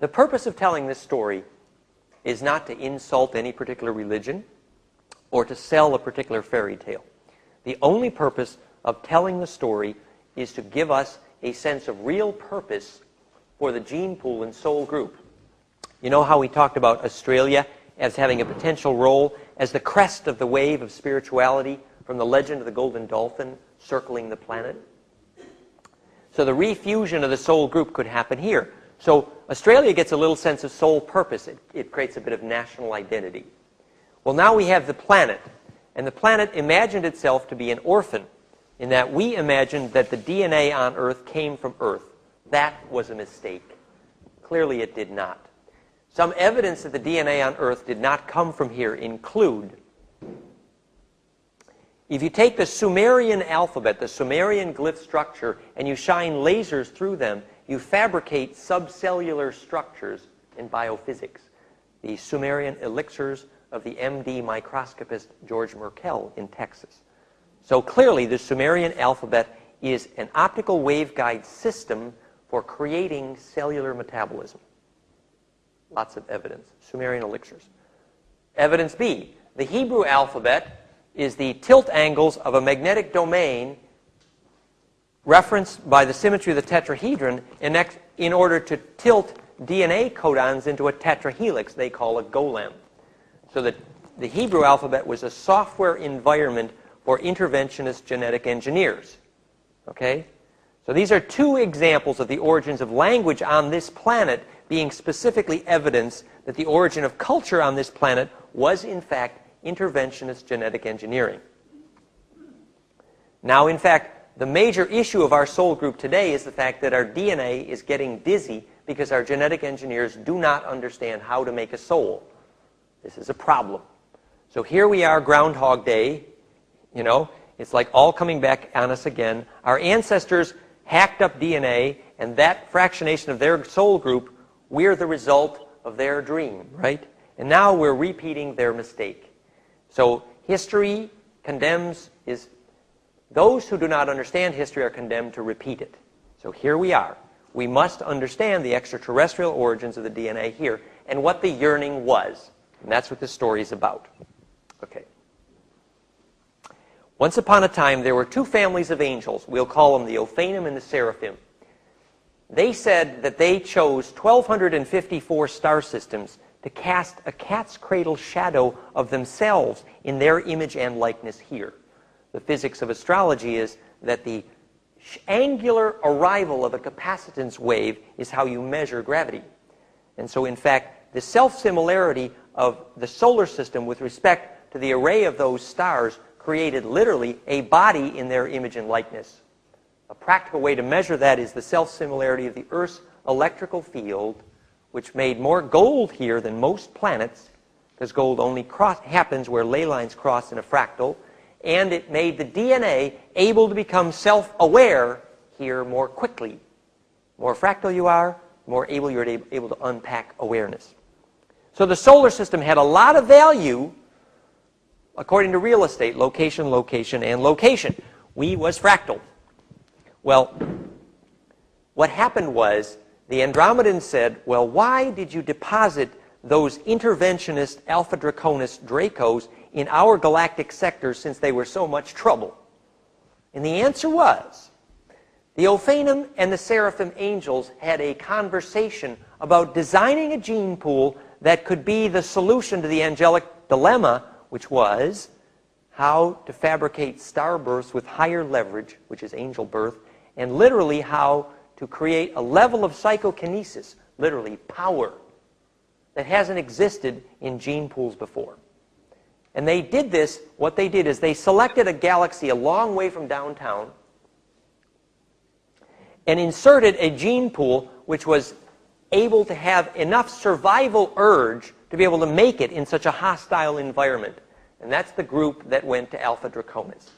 The purpose of telling this story is not to insult any particular religion or to sell a particular fairy tale. The only purpose of telling the story is to give us a sense of real purpose for the gene pool and soul group. You know how we talked about Australia as having a potential role as the crest of the wave of spirituality from the legend of the golden dolphin circling the planet? So the refusion of the soul group could happen here. So Australia gets a little sense of soul purpose. It creates a bit of national identity. Well, now we have the planet. And the planet imagined itself to be an orphan in that we imagined that the DNA on Earth came from Earth. That was a mistake. Clearly it did not. Some evidence that the DNA on Earth did not come from here include, if you take the Sumerian alphabet, the Sumerian glyph structure, and you shine lasers through them, you fabricate subcellular structures in biophysics. The Sumerian elixirs of the MD microscopist George Merkel in Texas. So clearly the Sumerian alphabet is an optical waveguide system for creating cellular metabolism. Lots of evidence. Sumerian elixirs. Evidence B, the Hebrew alphabet is the tilt angles of a magnetic domain referenced by the symmetry of the tetrahedron in order to tilt DNA codons into a tetrahelix they call a golem. So that the Hebrew alphabet was a software environment for interventionist genetic engineers. Okay? So these are two examples of the origins of language on this planet being specifically evidence that the origin of culture on this planet was, in fact, interventionist genetic engineering. Now, in fact, the major issue of our soul group today is the fact that our DNA is getting dizzy because our genetic engineers do not understand how to make a soul. This is a problem. So here we are, Groundhog Day. You know, it's like all coming back on us again. Our ancestors hacked up DNA, and that fractionation of their soul group, we're the result of their dream, right? And now we're repeating their mistake. So history condemns those who do not understand history are condemned to repeat it. So here we are. We must understand the extraterrestrial origins of the DNA here and what the yearning was. And that's what this story is about. Okay. Once upon a time, there were two families of angels. We'll call them the Ophanim and the Seraphim. They said that they chose 1,254 star systems to cast a cat's cradle shadow of themselves in their image and likeness here. The physics of astrology is that the angular arrival of a capacitance wave is how you measure gravity. And so, in fact, the self-similarity of the solar system with respect to the array of those stars created literally a body in their image and likeness. A practical way to measure that is the self-similarity of the Earth's electrical field, which made more gold here than most planets, because gold only happens where ley lines cross in a fractal, and it made the DNA able to become self-aware here more quickly. The more fractal you are, the more able you're able to unpack awareness. So the solar system had a lot of value according to real estate, location, location, and location. We was fractal. Well, what happened was the Andromedans said, well, why did you deposit those interventionist Alpha Draconis Dracos in our galactic sector since they were so much trouble? And the answer was, the Ophanim and the Seraphim angels had a conversation about designing a gene pool that could be the solution to the angelic dilemma, which was how to fabricate star births with higher leverage, which is angel birth, and literally how to create a level of psychokinesis, literally power, that hasn't existed in gene pools before. And they did this, what they did is they selected a galaxy a long way from downtown and inserted a gene pool which was able to have enough survival urge to be able to make it in such a hostile environment. And that's the group that went to Alpha Draconis.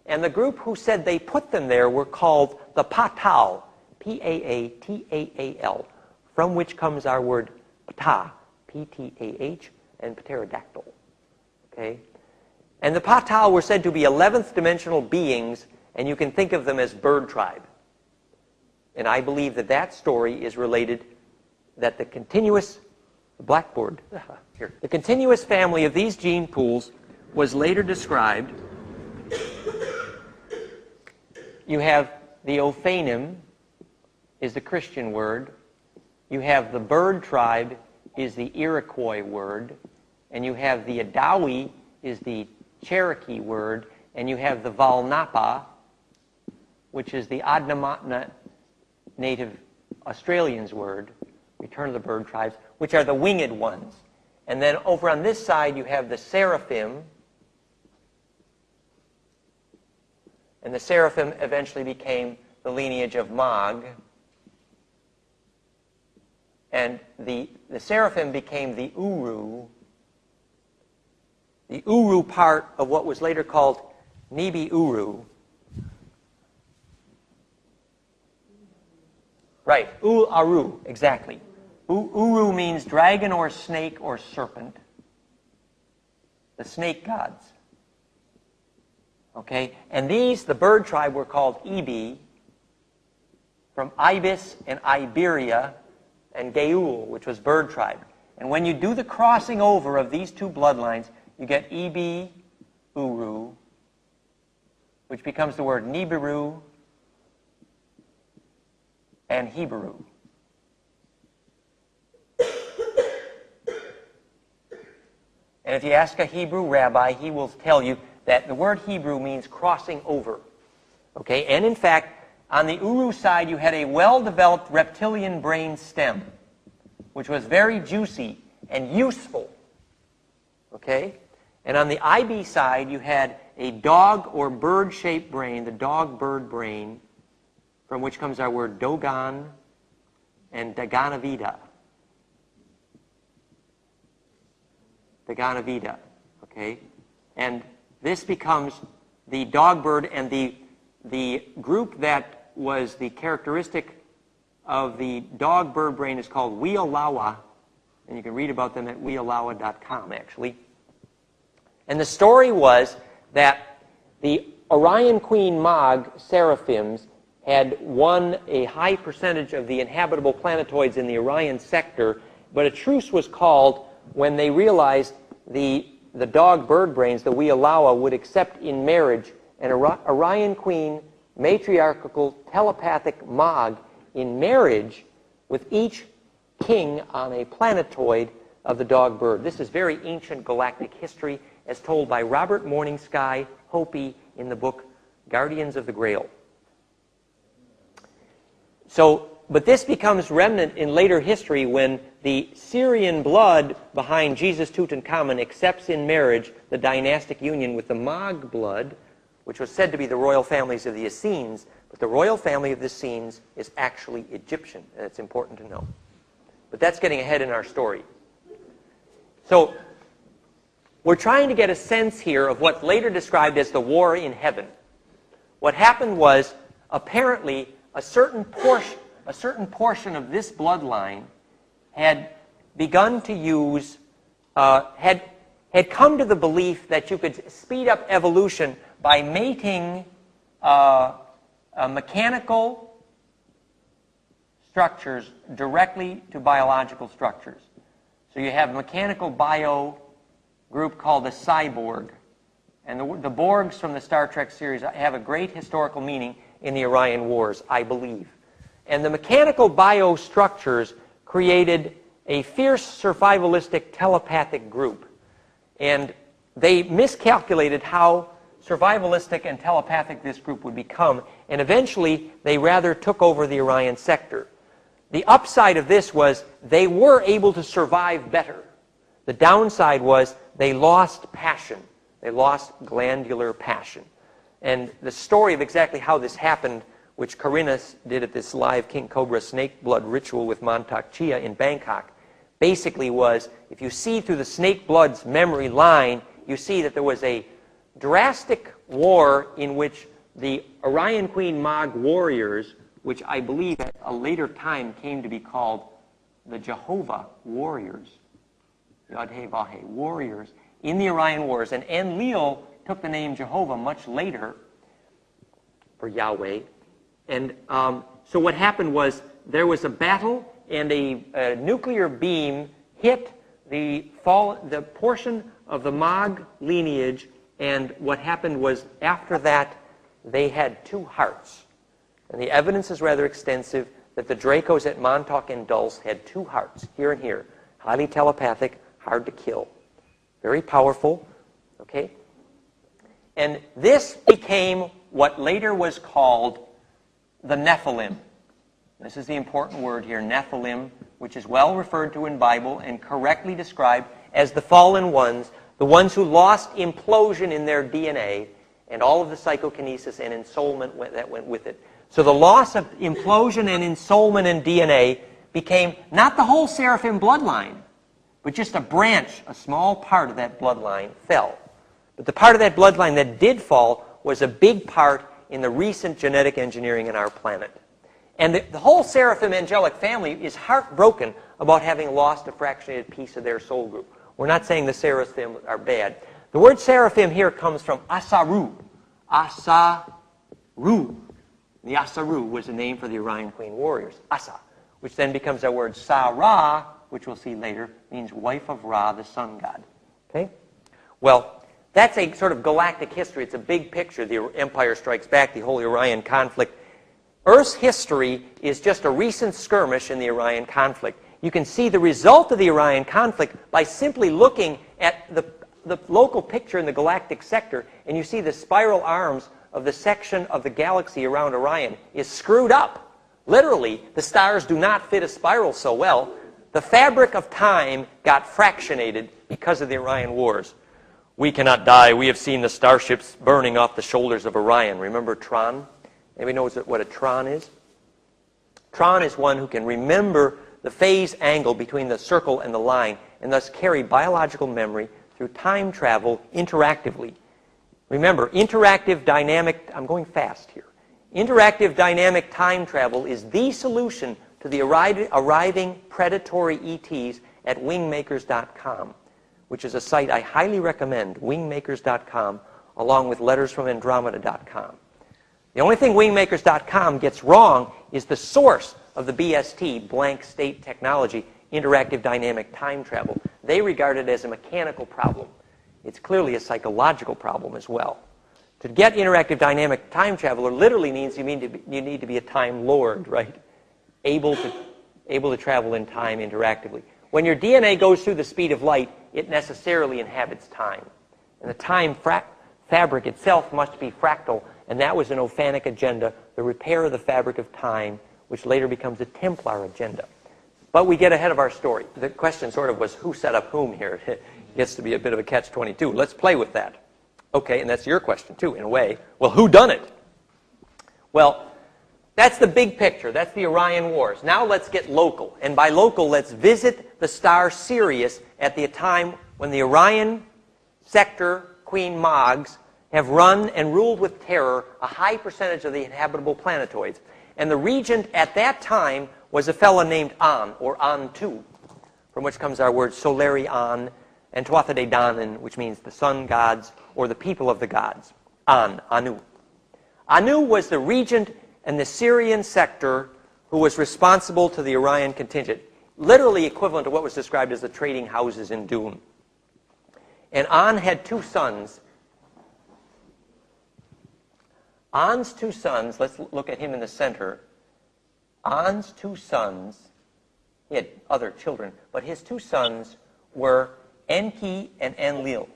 And the group who said they put them there were called the Patal, P-A-A-T-A-A-L, from which comes our word Ptah, P-T-A-H, and pterodactyl. Okay? And the Patal were said to be 11th dimensional beings, and you can think of them as bird tribe. And I believe that that story is related that the continuous the continuous family of these gene pools was later described. You have the Ophanim, is the Christian word. You have the bird tribe, is the Iroquois word. And you have the Adawi, is the Cherokee word. And you have the Valnapa, which is the Adnyamathanha native Australians word, return of the bird tribes, which are the winged ones. And then over on this side, you have the Seraphim. And the Seraphim eventually became the lineage of Mag. And the Seraphim became the Uru part of what was later called Nibiru. Right, Aru, exactly. Uru means dragon or snake or serpent. The snake gods. Okay, and these, the bird tribe, were called Ebi, from Ibis and Iberia, and Geul, which was bird tribe. And when you do the crossing over of these two bloodlines, you get Ebi, Uru, which becomes the word Nibiru and Hebrew. And if you ask a Hebrew rabbi, he will tell you that the word Hebrew means crossing over. Okay, and in fact, on the Uru side, you had a well-developed reptilian brain stem, which was very juicy and useful. Okay? And on the IB side, you had a dog or bird-shaped brain, the dog-bird brain, from which comes our word Dogon and Daganavida. Daganavida, okay? And this becomes the dog bird, and the group that was the characteristic of the dog bird brain is called Wealawa, and you can read about them at wealawa.com, actually. And the story was that the Orion Queen Mag seraphims had won a high percentage of the inhabitable planetoids in the Orion sector, but a truce was called when they realized the dog bird brains, the Wealawa, would accept in marriage an Orion Queen matriarchal telepathic Mag in marriage with each king on a planetoid of the dog bird. This is very ancient galactic history as told by Robert Morningsky Hopi in the book Guardians of the Grail. So, but this becomes remnant in later history when the Syrian blood behind Jesus Tutankhamun accepts in marriage the dynastic union with the Mag blood, which was said to be the royal families of the Essenes, but the royal family of the Essenes is actually Egyptian, and it's important to know. But that's getting ahead in our story. So, we're trying to get a sense here of what's later described as the war in heaven. What happened was, apparently, a certain portion of this bloodline had begun to use, had come to the belief that you could speed up evolution by mating mechanical structures directly to biological structures. So you have a mechanical bio group called the cyborg. And the Borgs from the Star Trek series have a great historical meaning in the Orion Wars, I believe. And the mechanical biostructures created a fierce survivalistic telepathic group. And they miscalculated how survivalistic and telepathic this group would become, and eventually they rather took over the Orion sector. The upside of this was they were able to survive better. The downside was they lost passion. They lost glandular passion. And the story of exactly how this happened, which Corinna did at this live King Cobra snake blood ritual with Montauk Chia in Bangkok, basically was, if you see through the snake blood's memory line, you see that there was a drastic war in which the Orion Queen Mag warriors, which I believe at a later time came to be called the Jehovah warriors, Yod-Heh-Vah-Heh, warriors, in the Orion Wars. And Enlil took the name Jehovah much later for Yahweh. And so what happened was there was a battle, and a nuclear beam hit the portion of the Mog lineage, and what happened was after that they had 2 hearts. And the evidence is rather extensive that the Dracos at Montauk and Dulce had 2 hearts, here and here. Highly telepathic, hard to kill. Very powerful, okay? And this became what later was called the Nephilim. This is the important word here, Nephilim, which is well referred to in Bible and correctly described as the fallen ones, the ones who lost implosion in their DNA and all of the psychokinesis and ensoulment that went with it. So the loss of implosion and ensoulment in DNA became not the whole seraphim bloodline, but just a branch, a small part of that bloodline fell. But the part of that bloodline that did fall was a big part in the recent genetic engineering in our planet. And the whole seraphim angelic family is heartbroken about having lost a fractionated piece of their soul group. We're not saying the seraphim are bad. The word seraphim here comes from Asaru. Asaru. The Asaru was the name for the Orion Queen warriors, Asa, which then becomes our word Sarah, which we'll see later, means wife of Ra, the sun god. Okay? Well, that's a sort of galactic history. It's a big picture. The Empire Strikes Back, the Holy Orion conflict. Earth's history is just a recent skirmish in the Orion conflict. You can see the result of the Orion conflict by simply looking at the local picture in the galactic sector, and you see the spiral arms of the section of the galaxy around Orion is screwed up. Literally, the stars do not fit a spiral so well. The fabric of time got fractionated because of the Orion Wars. We cannot die. We have seen the starships burning off the shoulders of Orion. Remember Tron? Anybody knows what a Tron is? Tron is one who can remember the phase angle between the circle and the line, and thus carry biological memory through time travel interactively. Remember, interactive dynamic, I'm going fast here. Interactive dynamic time travel is the solution to the arriving predatory ETs at wingmakers.com, which is a site I highly recommend, wingmakers.com, along with lettersfromandromeda.com. The only thing wingmakers.com gets wrong is the source of the BST, blank state technology, interactive dynamic time travel. They regard it as a mechanical problem. It's clearly a psychological problem as well. To get interactive dynamic time travel literally means you need to be a time lord, right? Able to travel in time interactively. When your DNA goes through the speed of light, it necessarily inhabits time. And the time fabric itself must be fractal, and that was an Ophanic agenda, the repair of the fabric of time, which later becomes a Templar agenda. But we get ahead of our story. The question sort of was, who set up whom here? It gets to be a bit of a catch-22. Let's play with that. Okay, and that's your question, too, in a way. Well, who done it? Well, that's the big picture. That's the Orion Wars. Now let's get local. And by local, let's visit the star Sirius at the time when the Orion sector Queen Mogs have run and ruled with terror a high percentage of the inhabitable planetoids. And the regent at that time was a fellow named An, or An-Tu, from which comes our word Solari-An, and Tuatha-De-Danann, which means the sun gods or the people of the gods. An, Anu. Anu was the regent and the Syrian sector who was responsible to the Orion contingent, literally equivalent to what was described as the trading houses in Dune. And An had 2 sons. An's 2 sons, let's look at him in the center. An's 2 sons, he had other children, but his 2 sons were Enki and Enlil.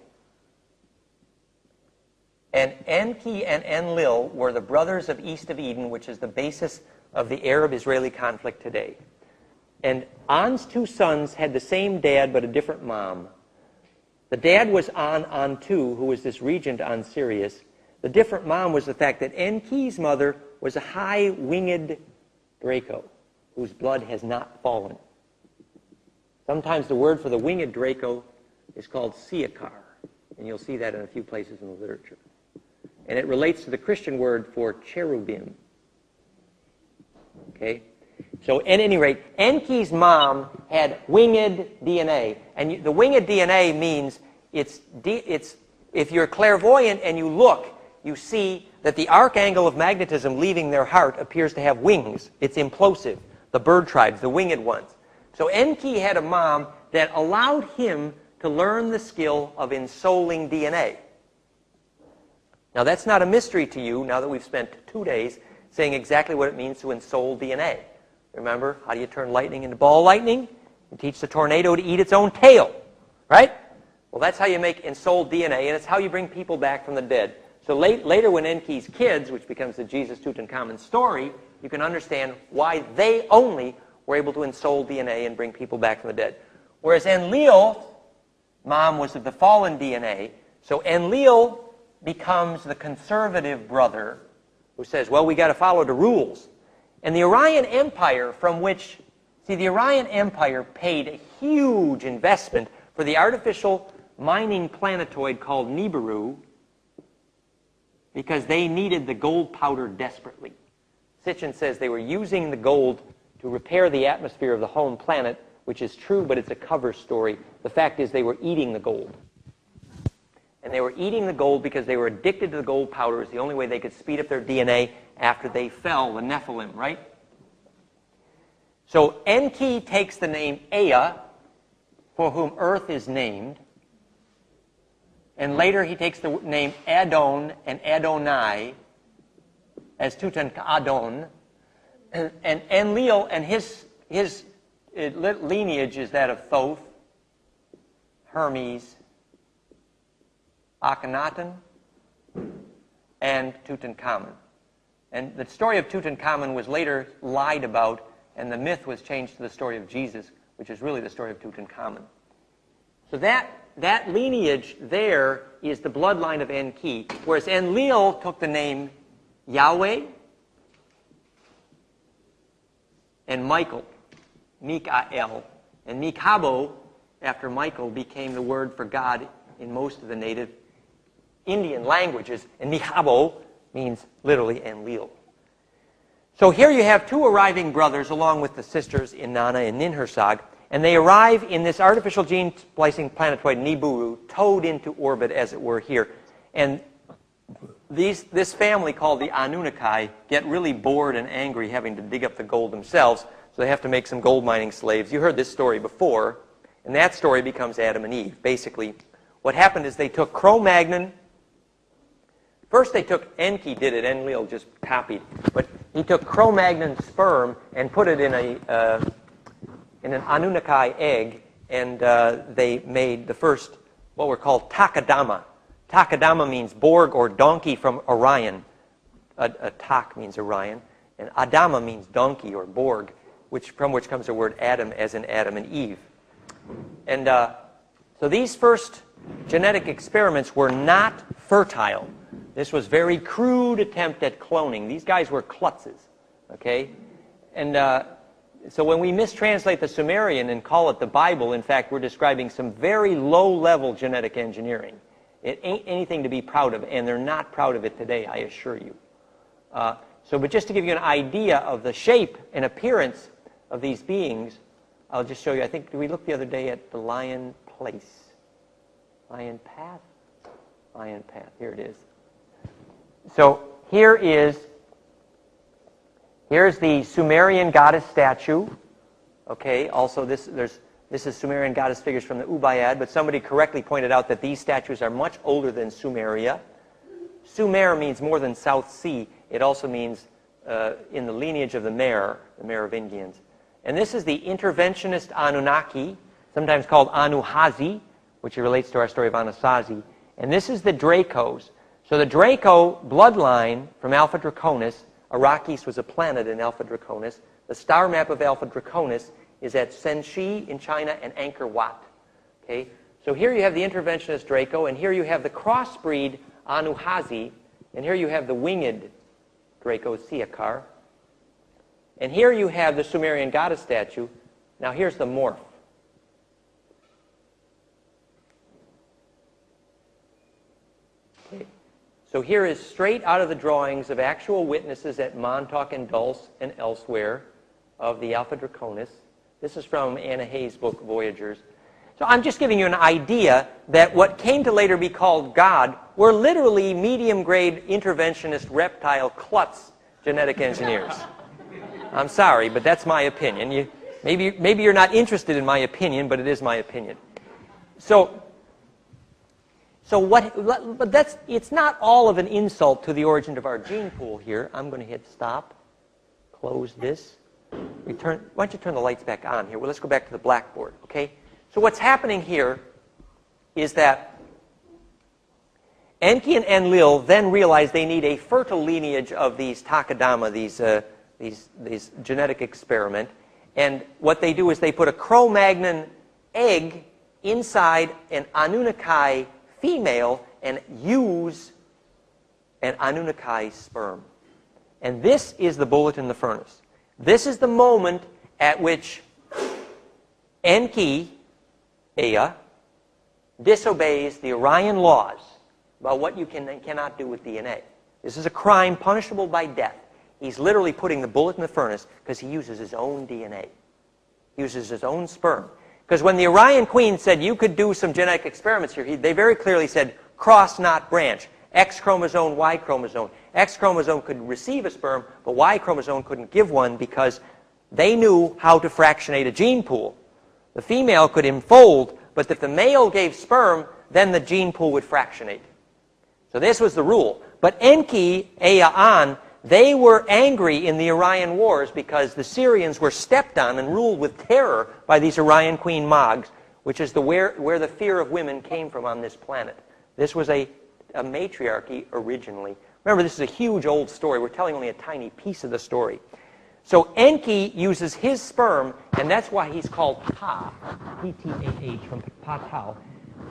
And Enki and Enlil were the brothers of East of Eden, which is the basis of the Arab-Israeli conflict today. And An's 2 sons had the same dad but a different mom. The dad was An-Tu, who was this regent on Sirius. The different mom was the fact that Enki's mother was a high-winged Draco, whose blood has not fallen. Sometimes the word for the winged Draco is called Siakar, and you'll see that in a few places in the literature. And it relates to the Christian word for cherubim. Okay? So at any rate, Enki's mom had winged DNA. And the winged DNA means if you're clairvoyant and you look, you see that the arc angle of magnetism leaving their heart appears to have wings. It's implosive. the bird tribes, the winged ones. So Enki had a mom that allowed him to learn the skill of ensouling DNA. Now that's not a mystery to you now that we've spent 2 days saying exactly what it means to ensoul DNA. Remember, how do you turn lightning into ball lightning? You teach the tornado to eat its own tail, right? Well, that's how you make ensouled DNA, and it's how you bring people back from the dead. So later when Enki's kids, which becomes the Jesus Tutankhamun story, you can understand why they only were able to ensoul DNA and bring people back from the dead. Whereas Enlil, mom was of the fallen DNA, so Enlil becomes the conservative brother who says, well, we got to follow the rules. And the Orion Empire from which, see, the Orion Empire paid a huge investment for the artificial mining planetoid called Nibiru because they needed the gold powder desperately. Sitchin says they were using the gold to repair the atmosphere of the home planet, which is true, but it's a cover story. The fact is they were eating the gold. And they were eating the gold because they were addicted to the gold powder. It was the only way they could speed up their DNA after they fell, the Nephilim, right? So Enki takes the name Ea, for whom earth is named. And later he takes the name Adon and Adonai as Tutankhamun. And Enlil and his lineage is that of Thoth, Hermes, Akhenaten, and Tutankhamun. And the story of Tutankhamun was later lied about, and the myth was changed to the story of Jesus, which is really the story of Tutankhamun. So that lineage there is the bloodline of Enki, whereas Enlil took the name Yahweh and Michael, Mikael, and Mikabo, after Michael, became the word for God in most of the native Indian languages, and Mikabo means literally Enlil. So here you have two arriving brothers along with the sisters Inanna and Ninhursag, and they arrive in this artificial gene splicing planetoid Nibiru, towed into orbit as it were here. And this family called the Anunnaki get really bored and angry having to dig up the gold themselves, so they have to make some gold mining slaves. You heard this story before, and that story becomes Adam and Eve. Basically, what happened is they took Cro-Magnon. First they took, Enki did it, Enlil just copied, but he took Cro-Magnon's sperm and put it in an Anunnaki egg, and they made the first, what were called Takadama. Takadama means Borg or donkey from Orion. A Tak means Orion, and Adama means donkey or Borg, from which comes the word Adam, as in Adam and Eve. And so these first genetic experiments were not fertile. This was very crude attempt at cloning. These guys were klutzes, okay? And so when we mistranslate the Sumerian and call it the Bible, in fact, we're describing some very low-level genetic engineering. It ain't anything to be proud of, and they're not proud of it today, I assure you. But just to give you an idea of the shape and appearance of these beings, I'll just show you. I think, did we look the other day at the Lion Place? Lion Path? Lion Path, here it is. So here's the Sumerian goddess statue. Okay, also this is Sumerian goddess figures from the Ubayyad, but somebody correctly pointed out that these statues are much older than Sumeria. Sumer means more than South Sea. It also means in the lineage of the Merovingians. And this is the interventionist Anunnaki, sometimes called Anuhazi, which relates to our story of Anasazi. And this is the Dracos. So the Draco bloodline from Alpha Draconis, Arrakis was a planet in Alpha Draconis. The star map of Alpha Draconis is at Senshi in China and Angkor Wat. Okay? So here you have the interventionist Draco, and here you have the crossbreed Anuhazi, and here you have the winged Draco Siakar. And here you have the Sumerian goddess statue. Now here's the morph. Okay. So here is straight out of the drawings of actual witnesses at Montauk and Dulce and elsewhere of the Alpha Draconis. This is from Anna Hayes' book, Voyagers. So I'm just giving you an idea that what came to later be called God were literally medium-grade interventionist reptile klutz genetic engineers. I'm sorry, but that's my opinion. Maybe you're not interested in my opinion, but it is my opinion. But it's not all of an insult to the origin of our gene pool here. I'm going to hit stop, close this. Why don't you turn the lights back on here? Well, let's go back to the blackboard, okay? So what's happening here is that Enki and Enlil then realize they need a fertile lineage of these Takadama, these genetic experiment. And what they do is they put a Cro-Magnon egg inside an Anunnaki female and use an Anunnaki sperm. And this is the bullet in the furnace. This is the moment at which Enki, Ea, disobeys the Orion laws about what you can and cannot do with DNA. This is a crime punishable by death. He's literally putting the bullet in the furnace because he uses his own DNA. He uses his own sperm. Because when the Orion Queen said you could do some genetic experiments here, they very clearly said cross, not branch. X chromosome, Y chromosome. X chromosome could receive a sperm, but Y chromosome couldn't give one because they knew how to fractionate a gene pool. The female could enfold, but if the male gave sperm, then the gene pool would fractionate. So this was the rule. But Enki, Ea, An, they were angry in the Orion Wars because the Syrians were stepped on and ruled with terror by these Orion Queen Mogs, which is where the fear of women came from on this planet. This was a matriarchy originally. Remember, this is a huge old story. We're telling only a tiny piece of the story. So Enki uses his sperm, and that's why he's called Ptah, P-T-A-H, from Patau.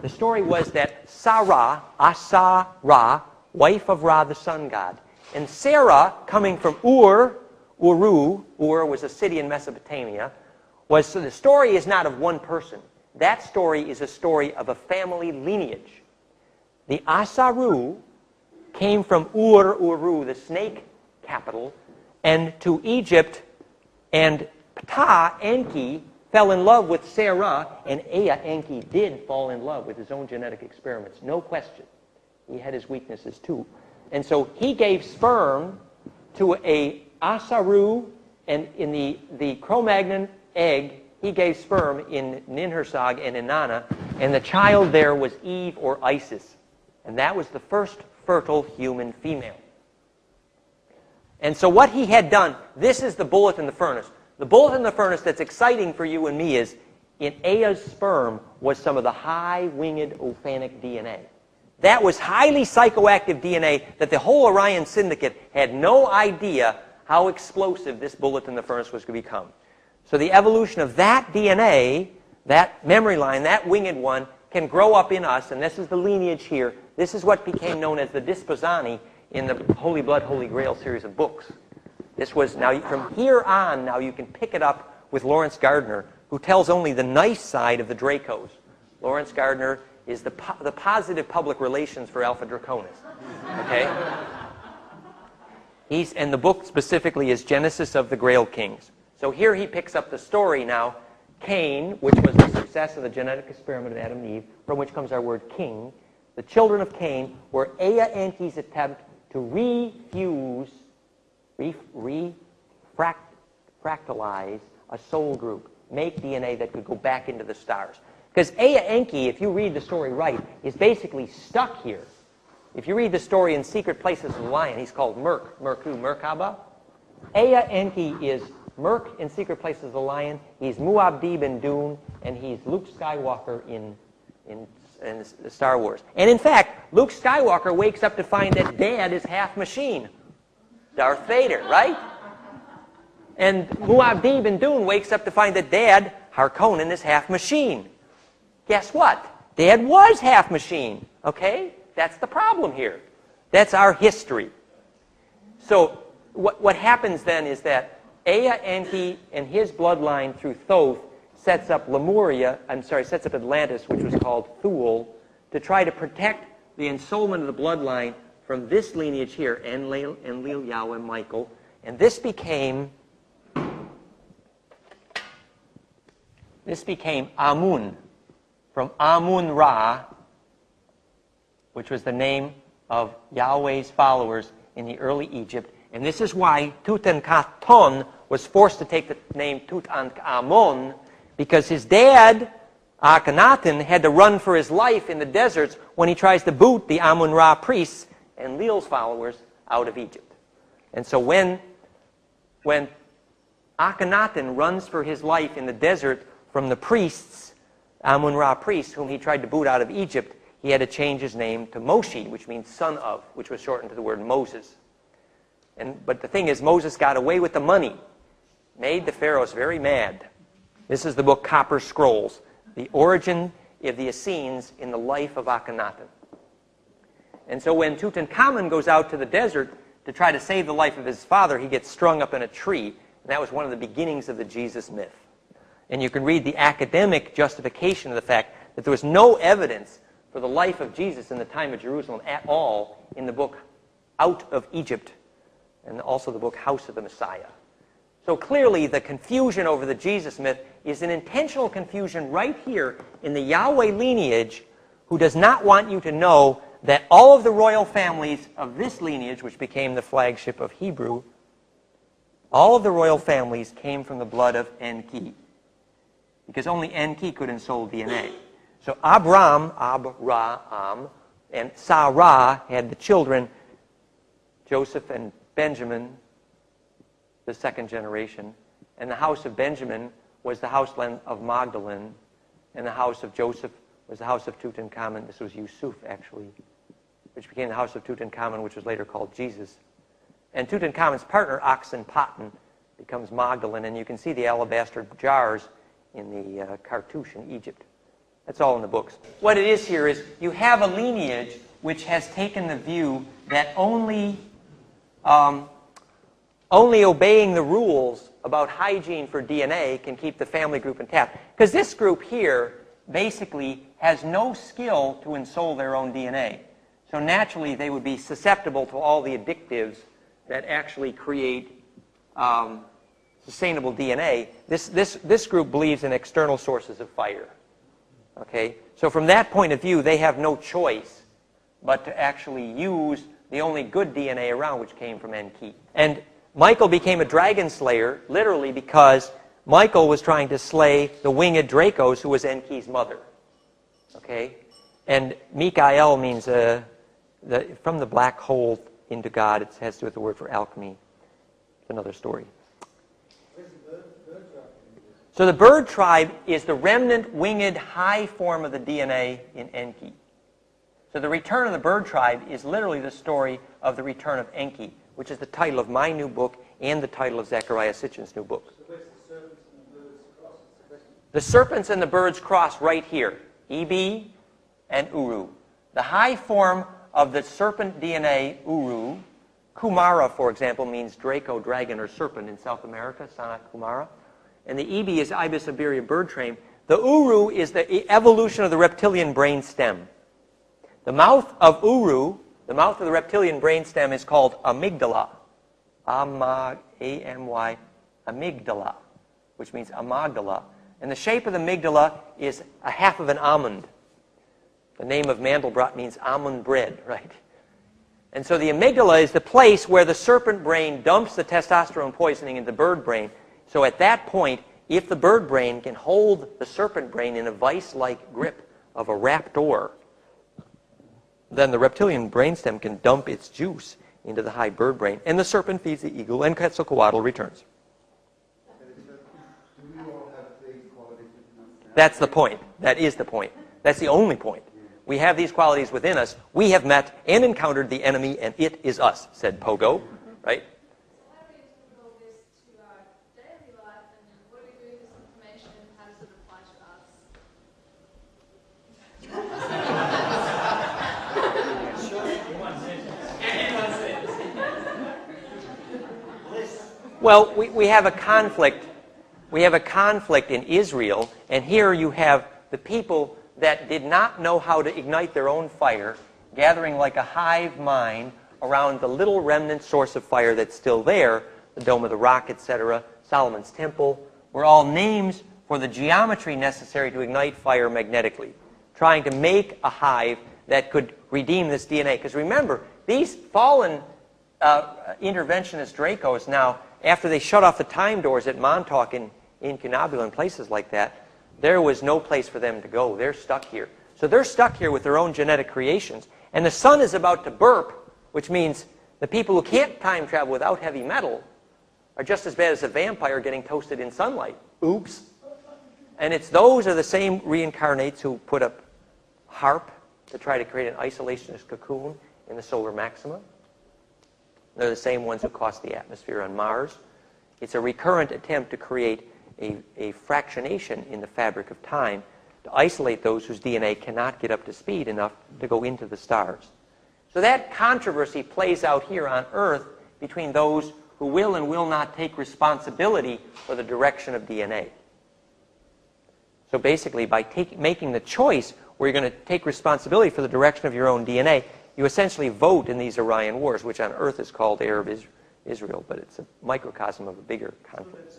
The story was that Sarah, Asa-Ra, wife of Ra, the sun god, and Sarah, coming from Ur was a city in Mesopotamia, so the story is not of one person. That story is a story of a family lineage. The Asaru came from Uru, the snake capital, and to Egypt, and Ptah, Enki, fell in love with Sarah, and Ea, Enki, did fall in love with his own genetic experiments, no question. He had his weaknesses too. And so he gave sperm to a Asaru, and in the Cro-Magnon egg, he gave sperm in Ninhursag and Inanna, and the child there was Eve or Isis. And that was the first fertile human female. And so what he had done, this is the bullet in the furnace. The bullet in the furnace that's exciting for you and me is, in Ea's sperm was some of the high-winged ophanic DNA. That was highly psychoactive DNA that the whole Orion Syndicate had no idea how explosive this bullet in the furnace was going to become. So the evolution of that DNA, that memory line, that winged one, can grow up in us, and this is the lineage here. This is what became known as the Disposani in the Holy Blood, Holy Grail series of books. This was, now from here on, now you can pick it up with Lawrence Gardner, who tells only the nice side of the Dracos. Lawrence Gardner is the positive public relations for Alpha Draconis. Okay? And the book specifically is Genesis of the Grail Kings. So here he picks up the story now. Cain, which was the success of the genetic experiment of Adam and Eve, from which comes our word king. The children of Cain were Ea Enki's attempt to fractalize a soul group, make DNA that could go back into the stars. Because Ea Enki, if you read the story right, is basically stuck here. If you read the story in Secret Places of the Lion, he's called Merkaba. Ea Enki is Merk in Secret Places of the Lion, he's Muad'Dib in Dune, and he's Luke Skywalker in Star Wars. And in fact, Luke Skywalker wakes up to find that Dad is half machine. Darth Vader, right? And Muad'Dib in Dune wakes up to find that Dad, Harkonnen, is half machine. Guess what? Dad was half machine, okay? That's the problem here. That's our history. So what happens then is that Ea Enki and his bloodline through Thoth sets up Atlantis, which was called Thule, to try to protect the ensoulment of the bloodline from this lineage here, Enlil, Yahweh, Michael. And this became Amun, from Amun-Ra, which was the name of Yahweh's followers in the early Egypt. And this is why Tutankhamun was forced to take the name Tutankhamun, because his dad, Akhenaten, had to run for his life in the deserts when he tries to boot the Amun-Ra priests and Leel's followers out of Egypt. And so when Akhenaten runs for his life in the desert from the priests, Amun-Ra priests, whom he tried to boot out of Egypt, he had to change his name to Moshe, which means son of, which was shortened to the word Moses. But the thing is, Moses got away with the money, made the pharaohs very mad. This is the book Copper Scrolls, the origin of the Essenes in the life of Akhenaten. And so when Tutankhamun goes out to the desert to try to save the life of his father, he gets strung up in a tree. And that was one of the beginnings of the Jesus myth. And you can read the academic justification of the fact that there was no evidence for the life of Jesus in the time of Jerusalem at all in the book Out of Egypt, and also the book House of the Messiah. So clearly the confusion over the Jesus myth is an intentional confusion right here in the Yahweh lineage, who does not want you to know that all of the royal families of this lineage, which became the flagship of Hebrew, all of the royal families came from the blood of Enki, because only Enki could ensoul DNA. So Abraham, and Sarah had the children, Joseph and Benjamin, the second generation. And the house of Benjamin was the houseland of Magdalene, and the house of Joseph was the house of Tutankhamun. This was Yusuf, actually, which became the house of Tutankhamun, which was later called Jesus. And Tutankhamun's partner, Akhenaten, becomes Magdalene, and you can see the alabaster jars in the cartouche in Egypt. That's all in the books. What it is here is you have a lineage which has taken the view that only obeying the rules about hygiene for DNA can keep the family group intact. Because this group here basically has no skill to ensoul their own DNA. So naturally they would be susceptible to all the additives that actually create sustainable DNA. This group believes in external sources of fire. Okay? So from that point of view, they have no choice but to actually use the only good DNA around, which came from Enki. And Michael became a dragon slayer, literally because Michael was trying to slay the winged Dracos, who was Enki's mother. Okay? And Mikael means from the black hole into God. It has to do with the word for alchemy. It's another story. So the bird tribe is the remnant winged high form of the DNA in Enki. So the return of the bird tribe is literally the story of the return of Enki, which is the title of my new book and the title of Zechariah Sitchin's new book. So where's the serpents and the birds cross? The serpents and the birds cross right here, Ebi and Uru. The high form of the serpent DNA, Uru, Kumara, for example, means Draco, dragon, or serpent in South America, Sanat Kumara. And the Ebi is Ibis iberia bird train. The Uru is the evolution of the reptilian brain stem. The mouth of Uru, the mouth of the reptilian brain stem, is called amygdala. A-M-Y, amygdala, which means amygdala. And the shape of the amygdala is a half of an almond. The name of Mandelbrot means almond bread, right? And so the amygdala is the place where the serpent brain dumps the testosterone poisoning into the bird brain. So at that point, if the bird brain can hold the serpent brain in a vice-like grip of a raptor, then the reptilian brainstem can dump its juice into the high bird brain, and the serpent feeds the eagle, and Quetzalcoatl returns. That's the point. That is the point. That's the only point. We have these qualities within us. We have met and encountered the enemy, and it is us, said Pogo, right? Well, we have a conflict. We have a conflict in Israel, and here you have the people that did not know how to ignite their own fire, gathering like a hive mind around the little remnant source of fire that's still there, the Dome of the Rock, etc., Solomon's Temple, were all names for the geometry necessary to ignite fire magnetically, trying to make a hive that could redeem this DNA. Because remember, these fallen interventionist Dracos now, after they shut off the time doors at Montauk in Incunabula and places like that, there was no place for them to go. They're stuck here. So they're stuck here with their own genetic creations. And the sun is about to burp, which means the people who can't time travel without heavy metal are just as bad as a vampire getting toasted in sunlight. Oops. And those are the same reincarnates who put up HARP to try to create an isolationist cocoon in the solar maxima. They're the same ones who cost the atmosphere on Mars. It's a recurrent attempt to create a fractionation in the fabric of time to isolate those whose DNA cannot get up to speed enough to go into the stars. So that controversy plays out here on Earth between those who will and will not take responsibility for the direction of DNA. So basically, by making the choice where you're going to take responsibility for the direction of your own DNA, you essentially vote in these Orion Wars, which on Earth is called Arab-Israel, but it's a microcosm of a bigger conflict.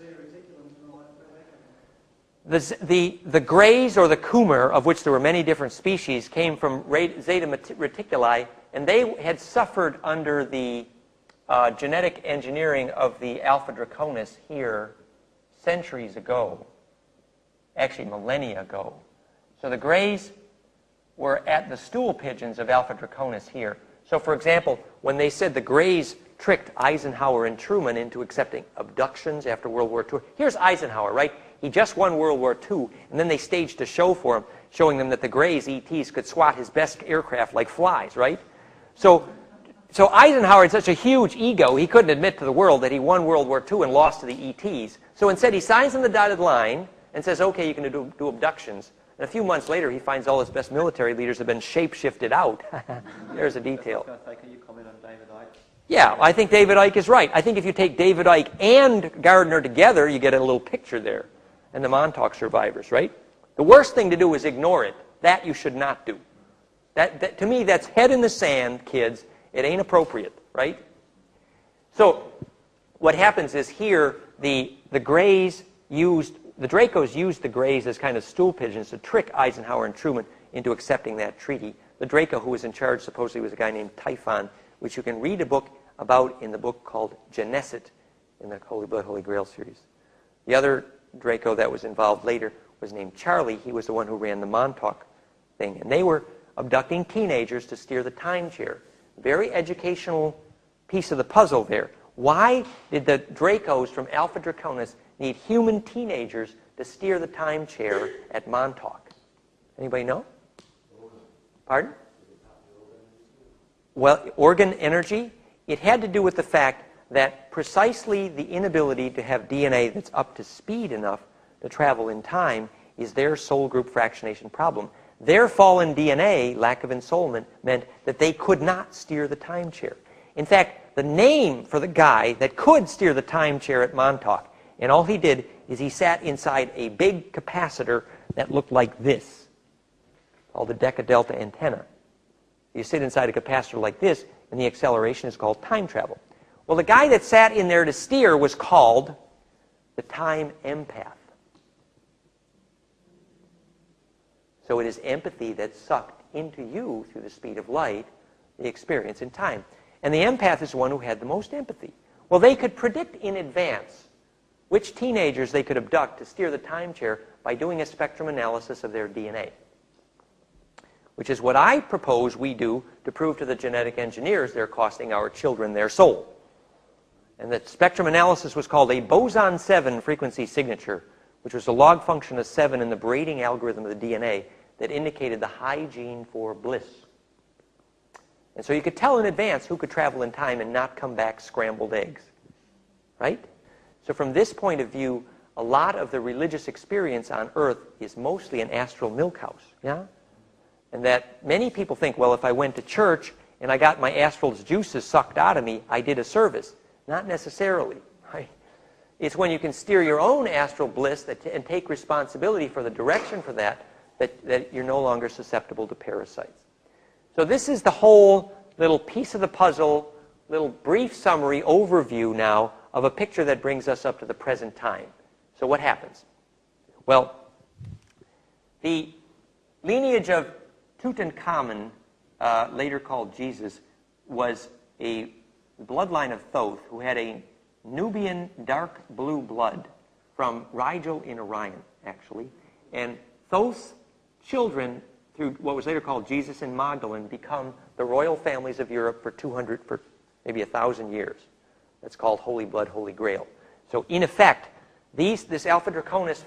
The Greys, or the Coomer, of which there were many different species, came from Zeta Reticuli, and they had suffered under the genetic engineering of the Alpha Draconis here centuries ago, actually millennia ago. So the Greys were at the stool pigeons of Alpha Draconis here. So for example, when they said the Greys tricked Eisenhower and Truman into accepting abductions after World War II, here's Eisenhower, right? He just won World War II, and then they staged a show for him, showing them that the Greys, ETs, could swat his best aircraft like flies, right? So Eisenhower had such a huge ego, he couldn't admit to the world that he won World War II and lost to the ETs. So instead, he signs on the dotted line and says, okay, you can do abductions. And a few months later, he finds all his best military leaders have been shape-shifted out. There's a detail. Can you comment on David Icke? Yeah, I think David Icke is right. I think if you take David Icke and Gardner together, you get a little picture there. And the Montauk survivors, right? The worst thing to do is ignore it. That you should not do. That to me, that's head in the sand, kids. It ain't appropriate, right? So what happens is here, the Dracos used the Greys as kind of stool pigeons to trick Eisenhower and Truman into accepting that treaty. The Draco who was in charge supposedly was a guy named Typhon, which you can read a book about in the book called Genesit in the Holy Blood, Holy Grail series. The other Draco that was involved later was named Charlie. He was the one who ran the Montauk thing. And they were abducting teenagers to steer the time chair. Very educational piece of the puzzle there. Why did the Dracos from Alpha Draconis need human teenagers to steer the time chair at Montauk? Anybody know? Pardon? Well, organ energy, it had to do with the fact that precisely the inability to have DNA that's up to speed enough to travel in time is their soul group fractionation problem. Their fallen DNA, lack of ensoulment, meant that they could not steer the time chair. In fact, the name for the guy that could steer the time chair at Montauk, and all he did is he sat inside a big capacitor that looked like this, called the decadelta antenna. You sit inside a capacitor like this, and the acceleration is called time travel. Well, the guy that sat in there to steer was called the time empath. So it is empathy that sucked into you through the speed of light, the experience in time. And the empath is the one who had the most empathy. Well, they could predict in advance which teenagers they could abduct to steer the time chair by doing a spectrum analysis of their DNA, which is what I propose we do to prove to the genetic engineers they're costing our children their soul. And that spectrum analysis was called a boson 7 frequency signature, which was a log function of 7 in the braiding algorithm of the DNA that indicated the high gene for bliss. And so you could tell in advance who could travel in time and not come back scrambled eggs. Right? So from this point of view, a lot of the religious experience on Earth is mostly an astral milkhouse. Yeah? And that many people think, well, if I went to church and I got my astral juices sucked out of me, I did a service. Not necessarily. Right? It's when you can steer your own astral bliss and take responsibility for the direction for that you're no longer susceptible to parasites. So this is the whole little piece of the puzzle, little brief summary overview now of a picture that brings us up to the present time. So what happens? Well, the lineage of Tutankhamun, later called Jesus, was a bloodline of Thoth, who had a Nubian dark blue blood from Rigel in Orion, actually. And Thoth's children, through what was later called Jesus and Magdalene, become the royal families of Europe for maybe 1,000 years. That's called Holy Blood, Holy Grail. So in effect, this Alpha Draconis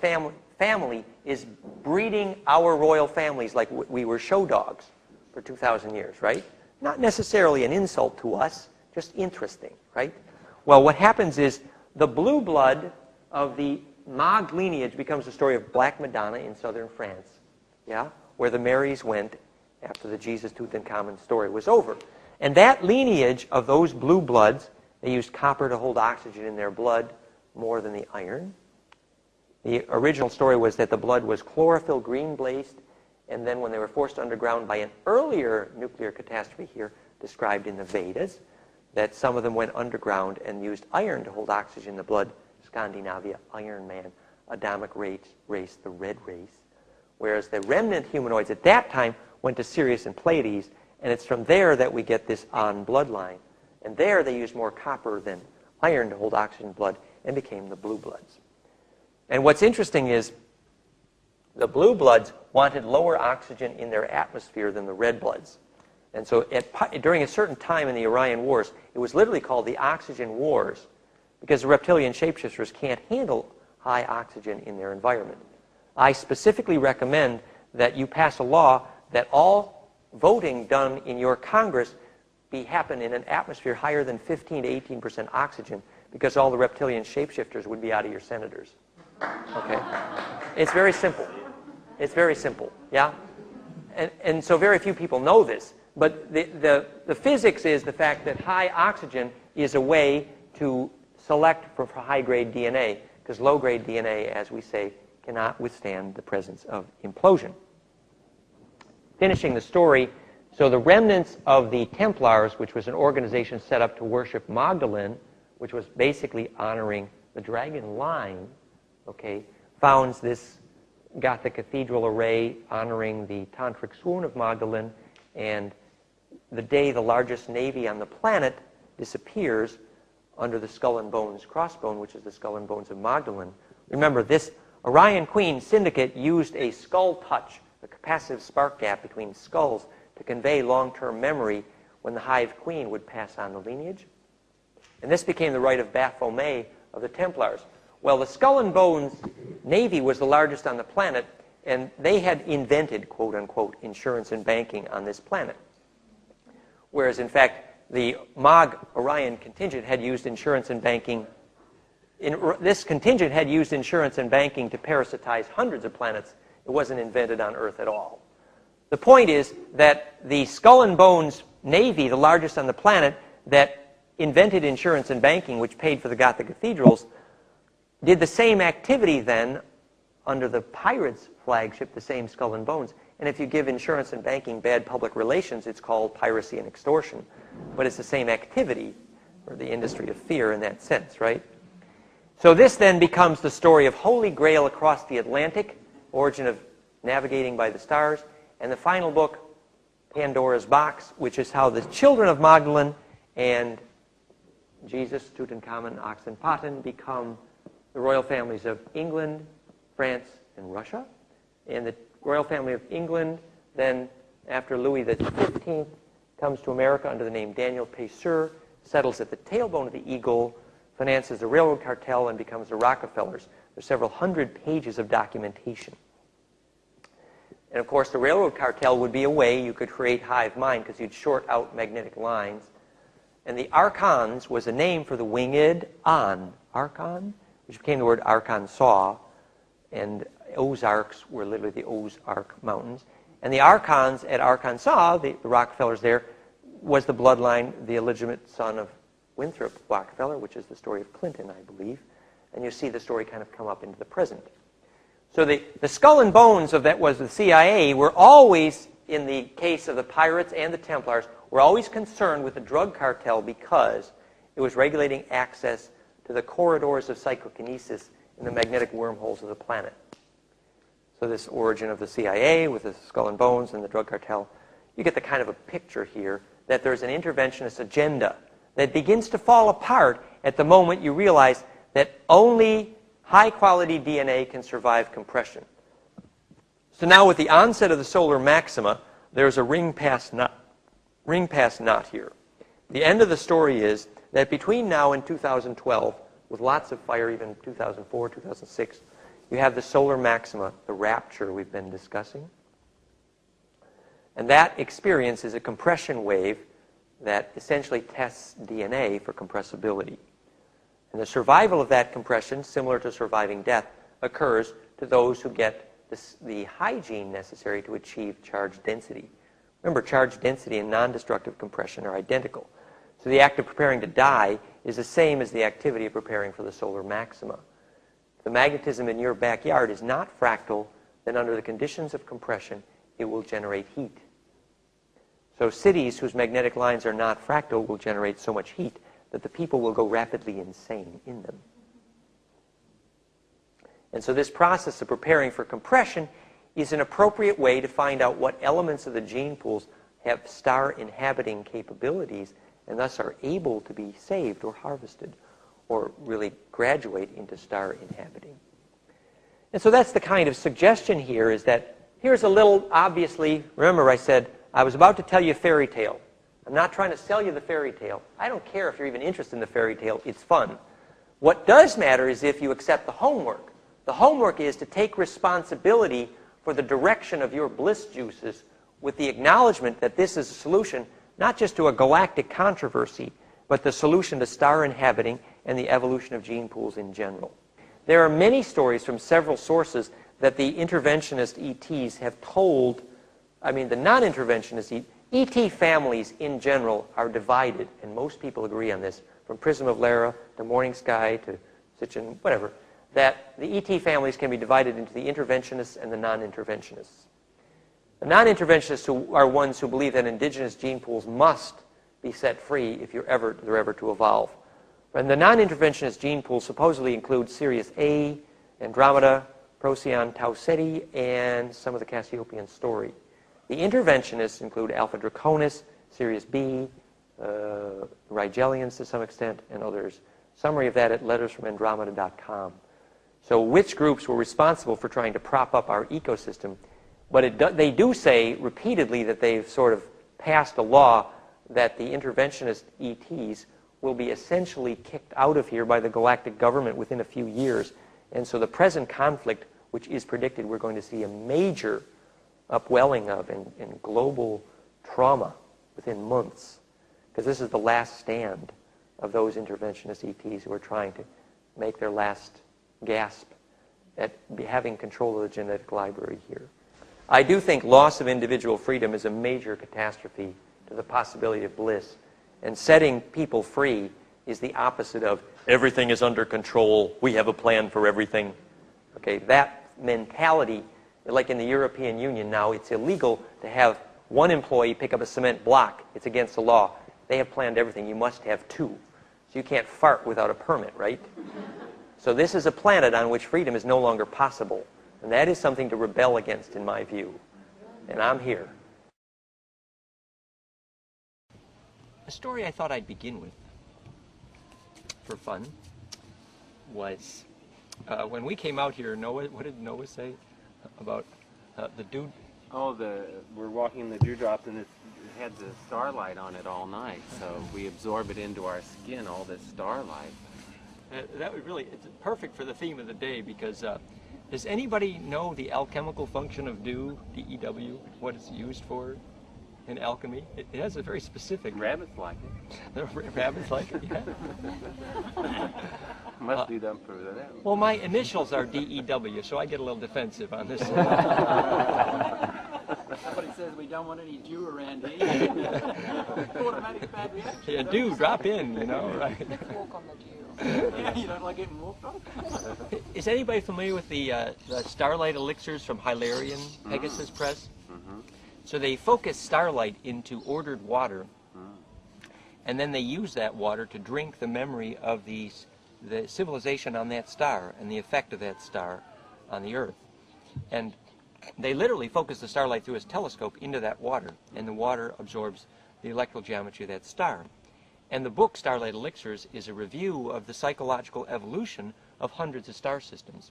family is breeding our royal families like we were show dogs for 2,000 years, right? Not necessarily an insult to us, just interesting, right? Well, what happens is the blue blood of the Mag lineage becomes the story of Black Madonna in southern France, yeah, where the Marys went after the Jesus Tutankhamun story was over. And that lineage of those blue bloods, they used copper to hold oxygen in their blood more than the iron. The original story was that the blood was chlorophyll green blazed, and then when they were forced underground by an earlier nuclear catastrophe here, described in the Vedas, that some of them went underground and used iron to hold oxygen in the blood. Scandinavia, Iron Man, Adamic race, the red race. Whereas the remnant humanoids at that time went to Sirius and Pleiades, and it's from there that we get this On bloodline. And there they used more copper than iron to hold oxygen in blood and became the blue bloods. And what's interesting is the blue bloods wanted lower oxygen in their atmosphere than the red bloods. And so during a certain time in the Orion Wars, it was literally called the Oxygen Wars because the reptilian shapeshifters can't handle high oxygen in their environment. I specifically recommend that you pass a law that all voting done in your Congress happen in an atmosphere higher than 15 to 18% oxygen because all the reptilian shapeshifters would be out of your senators. Okay? It's very simple. It's very simple, yeah? And so very few people know this. But the physics is the fact that high oxygen is a way to select for high-grade DNA, because low-grade DNA, as we say, cannot withstand the presence of implosion. Finishing the story, so the remnants of the Templars, which was an organization set up to worship Magdalene, which was basically honoring the dragon line, okay, founds this Gothic cathedral array honoring the tantric swoon of Magdalene, and the day the largest navy on the planet disappears under the Skull and Bones crossbone, which is the Skull and Bones of Magdalene. Remember, this Orion Queen syndicate used a skull touch, a capacitive spark gap between skulls, to convey long-term memory when the Hive Queen would pass on the lineage. And this became the rite of Baphomet of the Templars. Well, the Skull and Bones Navy was the largest on the planet, and they had invented, quote-unquote, insurance and banking on this planet. Whereas, in fact, the Mag Orion contingent had used insurance and banking. This contingent had used insurance and banking to parasitize hundreds of planets. It wasn't invented on Earth at all. The point is that the Skull and Bones Navy, the largest on the planet, that invented insurance and banking, which paid for the Gothic cathedrals, did the same activity then under the pirates' flagship, the same Skull and Bones. And if you give insurance and banking bad public relations, it's called piracy and extortion. But it's the same activity, or the industry of fear in that sense, right? So this then becomes the story of Holy Grail across the Atlantic, origin of navigating by the stars, and the final book, Pandora's Box, which is how the children of Magdalene and Jesus, Tutankhamun, Oxenpaten become the royal families of England, France, and Russia. And the royal family of England, then after Louis XV, comes to America under the name Daniel Paisseur, settles at the tailbone of the Eagle, finances the railroad cartel, and becomes the Rockefellers. There's several hundred pages of documentation. And of course, the railroad cartel would be a way you could create hive mind because you'd short out magnetic lines. And the Archons was a name for the winged on, Archon, which became the word Arkansas, and Ozarks were literally the Ozark Mountains. And the Archons at Arkansas, the Rockefellers there, was the bloodline, the illegitimate son of Winthrop Rockefeller, which is the story of Clinton, I believe. And you see the story kind of come up into the present. So the Skull and Bones of that was the CIA were always, in the case of the pirates and the Templars, were always concerned with the drug cartel because it was regulating access to the corridors of psychokinesis in the magnetic wormholes of the planet. So this origin of the CIA with the Skull and Bones and the drug cartel, you get the kind of a picture here that there's an interventionist agenda that begins to fall apart at the moment you realize that only high-quality DNA can survive compression. So now with the onset of the solar maxima, there's a ring-pass knot here. The end of the story is that between now and 2012, with lots of fire, even 2004, 2006, you have the solar maxima, the rapture we've been discussing. And that experience is a compression wave that essentially tests DNA for compressibility. And the survival of that compression, similar to surviving death, occurs to those who get the hygiene necessary to achieve charge density. Remember, charge density and non-destructive compression are identical. So the act of preparing to die is the same as the activity of preparing for the solar maxima. If the magnetism in your backyard is not fractal, then under the conditions of compression, it will generate heat. So cities whose magnetic lines are not fractal will generate so much heat that the people will go rapidly insane in them. And so this process of preparing for compression is an appropriate way to find out what elements of the gene pools have star-inhabiting capabilities and thus are able to be saved or harvested or really graduate into star-inhabiting. And so that's the kind of suggestion here, is that here's a little, obviously, remember I said, I was about to tell you a fairy tale. I'm not trying to sell you the fairy tale. I don't care if you're even interested in the fairy tale. It's fun. What does matter is if you accept the homework. The homework is to take responsibility for the direction of your bliss juices with the acknowledgement that this is a solution not just to a galactic controversy, but the solution to star inhabiting and the evolution of gene pools in general. There are many stories from several sources that the interventionist ETs have told. The non-interventionist ET families in general are divided, and most people agree on this, from Prism of Lara to Morning Sky to Sitchin, whatever, that the ET families can be divided into the interventionists and the non-interventionists. The non-interventionists are ones who believe that indigenous gene pools must be set free if they're ever to evolve. And the non-interventionist gene pools supposedly include Sirius A, Andromeda, Procyon Tau Ceti, and some of the Cassiopean story. The interventionists include Alpha Draconis, Sirius B, Rigelians to some extent, and others. Summary of that at lettersfromandromeda.com. So which groups were responsible for trying to prop up our ecosystem? But they do say repeatedly that they've sort of passed a law that the interventionist ETs will be essentially kicked out of here by the galactic government within a few years. And so the present conflict, which is predicted we're going to see a major upwelling of in global trauma within months, because this is the last stand of those interventionist ETs who are trying to make their last gasp at having control of the genetic library here. I do think loss of individual freedom is a major catastrophe to the possibility of bliss, and setting people free is the opposite of everything is under control, we have a plan for everything. Okay, that mentality, like in the European Union now, it's illegal to have one employee pick up a cement block. It's against the law. They have planned everything. You must have two. So you can't fart without a permit, right? So this is a planet on which freedom is no longer possible. And that is something to rebel against, in my view. And I'm here. A story I thought I'd begin with, for fun, was when we came out here, Noah, what did Noah say about the dude? Oh, we're walking in the dewdrops, and it had the starlight on it all night, so we absorb it into our skin, all this starlight. That would really, it's perfect for the theme of the day, because does anybody know the alchemical function of dew, D-E-W, what it's used for in alchemy? It has a very specific... Rabbits like it. Rabbits like it, yeah. Must do them for that. Well, my initials are D-E-W, so I get a little defensive on this. Somebody says we don't want any dew around here. Automatic bad reaction. Yeah, dew, drop in, you know, right? Walk on the dew. Yeah, you don't like getting walked on? Is anybody familiar with the starlight elixirs from Hilarion, Pegasus Press? Mm-hmm. So they focus starlight into ordered water, and then they use that water to drink the memory of the civilization on that star and the effect of that star on the Earth. And they literally focus the starlight through a telescope into that water, and the water absorbs the electral geometry of that star. And the book, Starlight Elixirs, is a review of the psychological evolution of hundreds of star systems.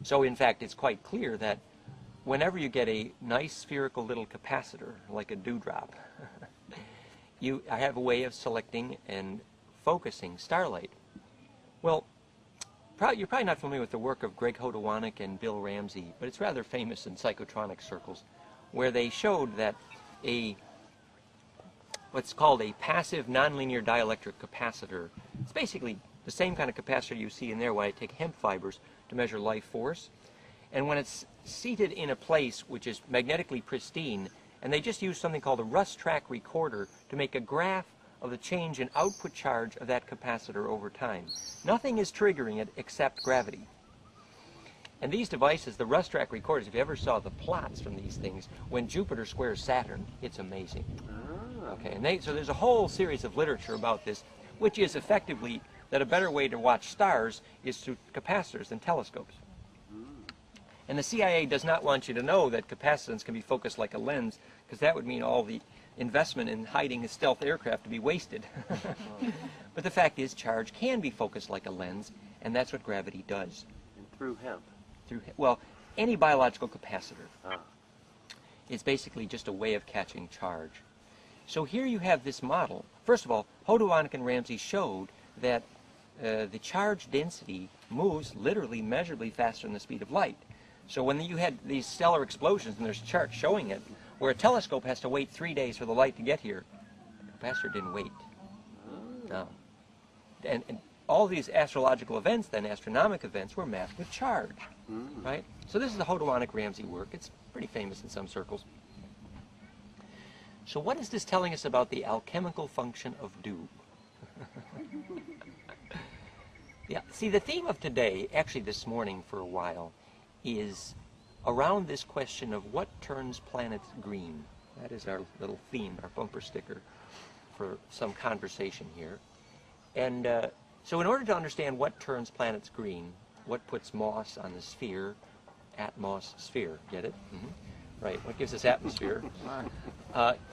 So, in fact, it's quite clear that whenever you get a nice spherical little capacitor, like a dewdrop, I have a way of selecting and focusing starlight. Well, you're probably not familiar with the work of Greg Hodowanik and Bill Ramsey, but it's rather famous in psychotronic circles, where they showed that what's called a passive nonlinear dielectric capacitor, it's basically the same kind of capacitor you see in there when I take hemp fibers to measure life force. And when it's seated in a place which is magnetically pristine, and they just use something called a rust track recorder to make a graph of the change in output charge of that capacitor over time. Nothing is triggering it except gravity. And these devices, the rust track recorders, if you ever saw the plots from these things, when Jupiter squares Saturn, it's amazing. Okay, and so there's a whole series of literature about this, which is effectively that a better way to watch stars is through capacitors than telescopes. And the CIA does not want you to know that capacitance can be focused like a lens, because that would mean all the investment in hiding a stealth aircraft to be wasted. But the fact is, charge can be focused like a lens, and that's what gravity does. And through hemp? Well, any biological capacitor. It's basically just a way of catching charge. So here you have this model. First of all, Hodowanik and Ramsey showed that the charge density moves literally measurably faster than the speed of light. So when you had these stellar explosions, and there's charts showing it, where a telescope has to wait 3 days for the light to get here, the capacitor didn't wait. No. And all these astrological events, then astronomic events, were mapped with charge, right? So this is the Hodowanik-Ramsey work. It's pretty famous in some circles. So what is this telling us about the alchemical function of dew? Yeah, see, the theme of today, actually this morning for a while, is around this question of what turns planets green. That is our little theme, our bumper sticker for some conversation here. And so in order to understand what turns planets green, what puts moss on the sphere, atmosphere, get it? Right, what gives us atmosphere,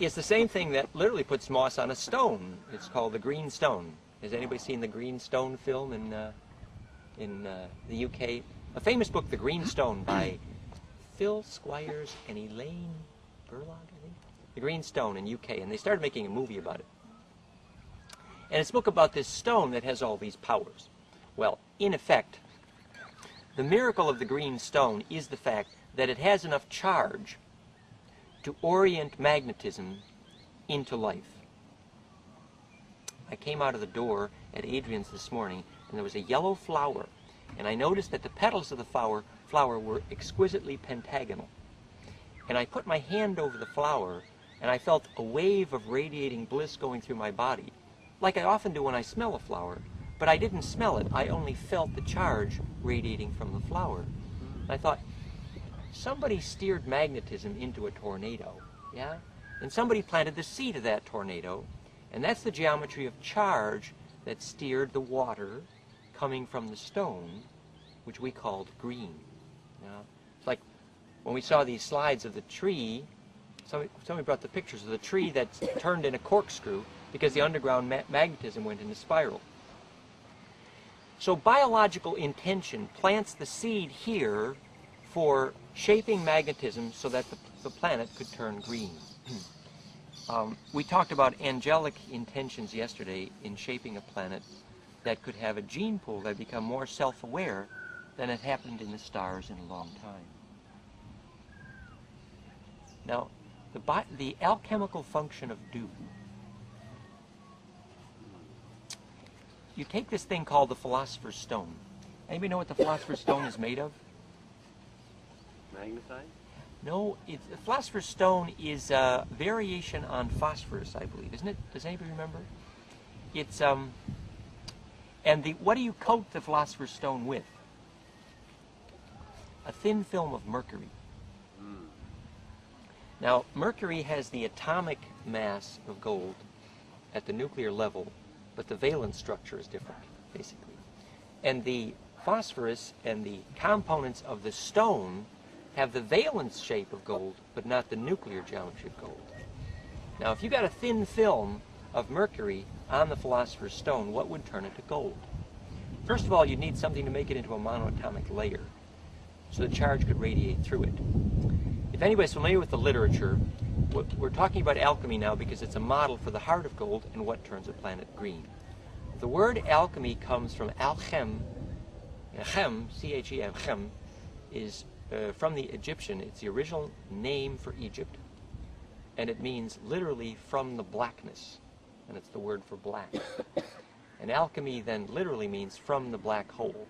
is the same thing that literally puts moss on a stone. It's called the green stone. Has anybody seen the Green Stone film in the UK? A famous book, The Green Stone, by Phil Squires and Elaine Burlock, I think. The Green Stone in UK, and they started making a movie about it. And it's a book about this stone that has all these powers. Well, in effect, the miracle of the green stone is the fact that it has enough charge to orient magnetism into life. I came out of the door at Adrian's this morning, and there was a yellow flower, and I noticed that the petals of the flower were exquisitely pentagonal. And I put my hand over the flower, and I felt a wave of radiating bliss going through my body, like I often do when I smell a flower. But I didn't smell it, I only felt the charge radiating from the flower. And I thought, somebody steered magnetism into a tornado, yeah? And somebody planted the seed of that tornado, and that's the geometry of charge that steered the water coming from the stone, which we called green. You know? It's like when we saw these slides of the tree, somebody brought the pictures of the tree that's turned in a corkscrew because the underground magnetism went in a spiral. So biological intention plants the seed here for shaping magnetism so that the planet could turn green. We talked about angelic intentions yesterday in shaping a planet that could have a gene pool that had become more self-aware than had happened in the stars in a long time. Now, the alchemical function of dew. You take this thing called the Philosopher's Stone. Anybody know what the Philosopher's Stone is made of? Magnetite? No, the Philosopher's Stone is a variation on phosphorus, I believe, isn't it? Does anybody remember? It's what do you coat the Philosopher's Stone with? A thin film of mercury. Now, mercury has the atomic mass of gold at the nuclear level, but the valence structure is different, basically. And the phosphorus and the components of the stone have the valence shape of gold, but not the nuclear geometry of gold. Now, if you got a thin film of mercury on the philosopher's stone, what would turn it to gold? First of all, you'd need something to make it into a monoatomic layer so the charge could radiate through it. If anybody's familiar with the literature, we're talking about alchemy now because it's a model for the heart of gold and what turns a planet green. The word alchemy comes from alchem. Chem, C-H-E-M, chem, is from the Egyptian. It's the original name for Egypt, and it means literally from the blackness, and it's the word for black. And alchemy then literally means from the black hole,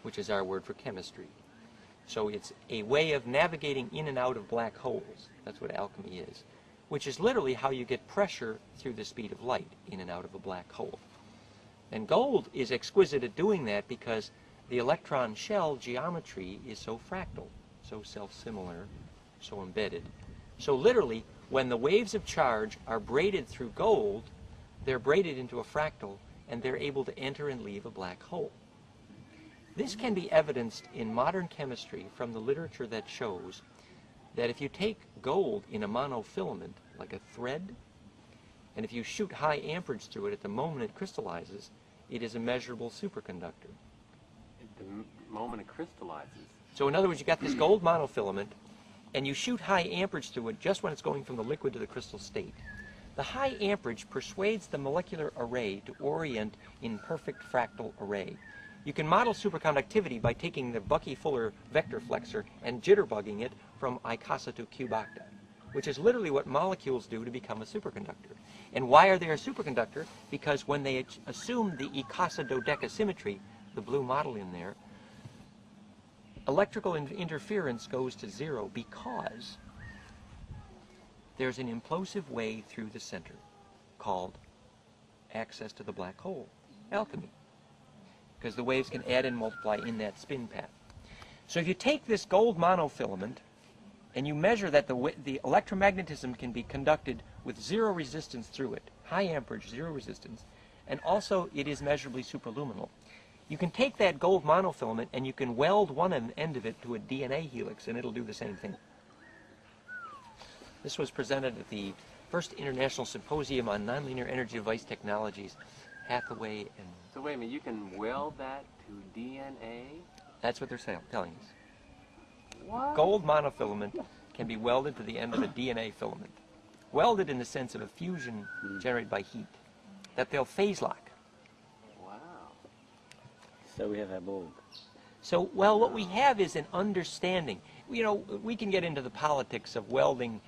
which is our word for chemistry. So it's a way of navigating in and out of black holes. That's what alchemy is, which is literally how you get pressure through the speed of light in and out of a black hole. And gold is exquisite at doing that because the electron shell geometry is so fractal, so self-similar, so embedded. So literally, when the waves of charge are braided through gold, they're braided into a fractal, and they're able to enter and leave a black hole. This can be evidenced in modern chemistry from the literature that shows that if you take gold in a monofilament, like a thread, and if you shoot high amperage through it at the moment it crystallizes, it is a measurable superconductor. At the moment it crystallizes. So in other words, you got this gold monofilament, and you shoot high amperage through it just when it's going from the liquid to the crystal state. The high amperage persuades the molecular array to orient in perfect fractal array. You can model superconductivity by taking the Bucky-Fuller vector flexor and jitterbugging it from Icasa to cube octa, which is literally what molecules do to become a superconductor. And why are they a superconductor? Because when they assume the Icasa dodeca symmetry, the blue model in there, electrical interference goes to zero because there's an implosive way through the center called access to the black hole, alchemy, because the waves can add and multiply in that spin path. So if you take this gold monofilament and you measure that the electromagnetism can be conducted with zero resistance through it, high amperage, zero resistance, and also it is measurably superluminal. You can take that gold monofilament and you can weld one end of it to a DNA helix, and it'll do the same thing. This was presented at the first International Symposium on Nonlinear Energy Device Technologies, Hathaway and... So wait a minute, you can weld that to DNA? That's what they're telling us. What? Gold monofilament can be welded to the end of a DNA filament. Welded in the sense of a fusion generated by heat. That they'll phase lock. Wow. So we have a bulb. So, well, what we have is an understanding. You know, we can get into the politics of welding,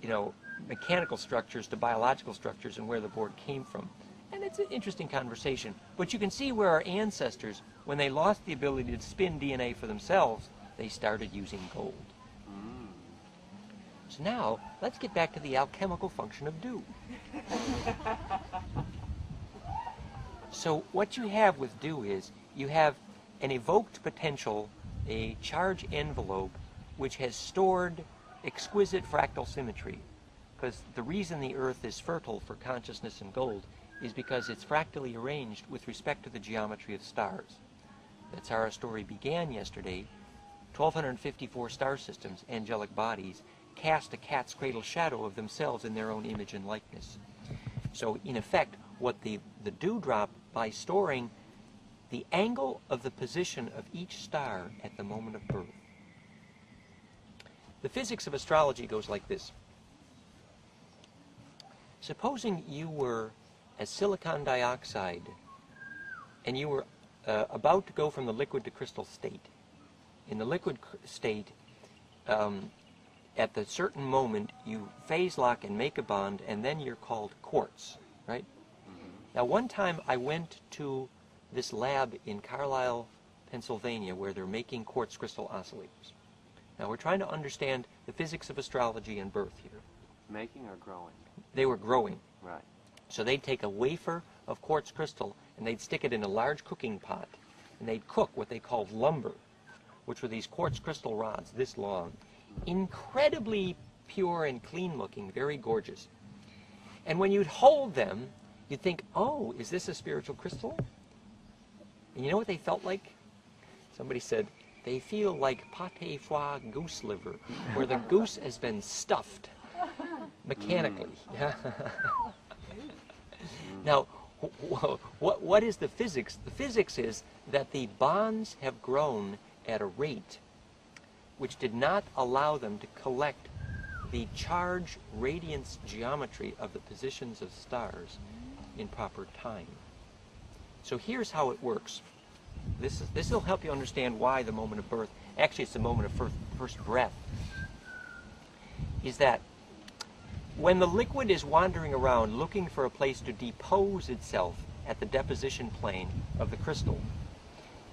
you know, mechanical structures to biological structures and where the board came from. And it's an interesting conversation. But you can see where our ancestors, when they lost the ability to spin DNA for themselves, they started using gold. So now, let's get back to the alchemical function of dew. So what you have with dew is you have an evoked potential, a charge envelope, which has stored exquisite fractal symmetry. Because the reason the Earth is fertile for consciousness and gold is because it's fractally arranged with respect to the geometry of stars. That's how our story began yesterday. 1,254 star systems, angelic bodies, cast a cat's cradle shadow of themselves in their own image and likeness. So in effect, what the dewdrop, by storing the angle of the position of each star at the moment of birth. The physics of astrology goes like this. Supposing you were a silicon dioxide and you were about to go from the liquid to crystal state. In the liquid state, at the certain moment, you phase lock and make a bond, and then you're called quartz, right? Now, one time I went to this lab in Carlisle, Pennsylvania, where they're making quartz crystal oscillators. Now, we're trying to understand the physics of astrology and birth here. Making or growing? They were growing. Right. So they'd take a wafer of quartz crystal, and they'd stick it in a large cooking pot, and they'd cook what they called lumber, which were these quartz crystal rods this long, incredibly pure and clean looking, very gorgeous. And when you'd hold them, you'd think, oh, is this a spiritual crystal? And you know what they felt like? Somebody said, they feel like pâté foie goose liver, where the goose has been stuffed. mechanically. Yeah. Now, what is the physics? The physics is that the bonds have grown at a rate which did not allow them to collect the charge radiance geometry of the positions of stars in proper time. So here's how it works. This will help you understand why the moment of birth, actually it's the moment of first breath, is that when the liquid is wandering around looking for a place to depose itself at the deposition plane of the crystal,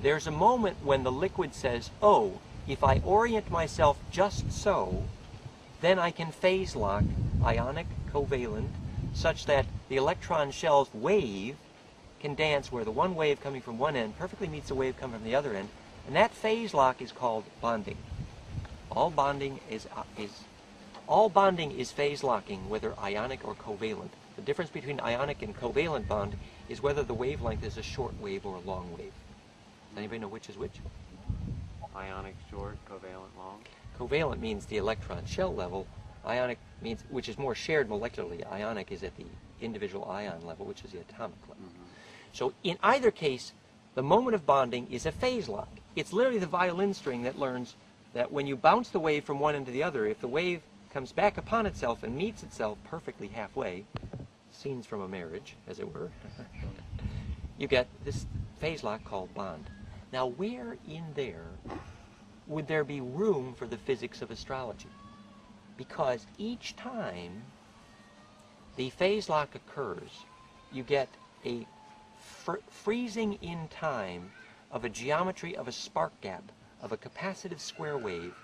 there's a moment when the liquid says, oh, if I orient myself just so, then I can phase lock, ionic, covalent, such that the electron shell's wave can dance where the one wave coming from one end perfectly meets the wave coming from the other end, and that phase lock is called bonding. All bonding is phase locking, whether ionic or covalent. The difference between ionic and covalent bond is whether the wavelength is a short wave or a long wave. Does anybody know which is which? Ionic short, covalent long. Covalent means the electron shell level. Ionic means, which is more shared molecularly. Ionic is at the individual ion level, which is the atomic level. So in either case, the moment of bonding is a phase lock. It's literally the violin string that learns that when you bounce the wave from one end to the other, if the wave comes back upon itself and meets itself perfectly halfway, scenes from a marriage, as it were, you get this phase lock called bond. Now, where in there would there be room for the physics of astrology? Because each time the phase lock occurs, you get a freezing in time of a geometry of a spark gap of a capacitive square wave.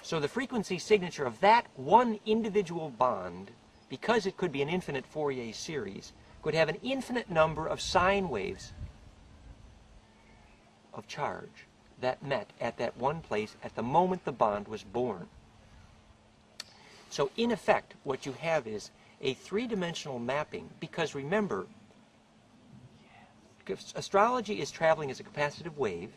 So the frequency signature of that one individual bond, because it could be an infinite Fourier series, could have an infinite number of sine waves of charge that met at that one place at the moment the bond was born. So in effect, what you have is a three-dimensional mapping, because remember, astrology is traveling as a capacitive wave.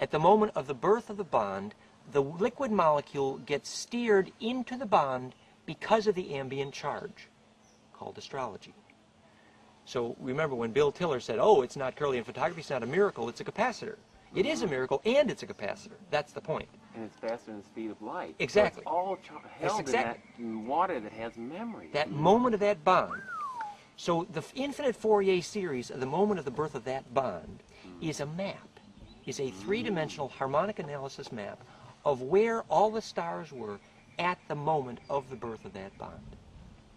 At the moment of the birth of the bond, the liquid molecule gets steered into the bond because of the ambient charge, called astrology. So remember when Bill Tiller said, oh, it's not Kirlian photography, it's not a miracle, it's a capacitor. It is a miracle, and it's a capacitor. That's the point. And it's faster than the speed of light. Exactly. So it's all held in water that has memory. That moment of that bond. So the infinite Fourier series of the moment of the birth of that bond is a map, is a three-dimensional harmonic analysis map of where all the stars were at the moment of the birth of that bond.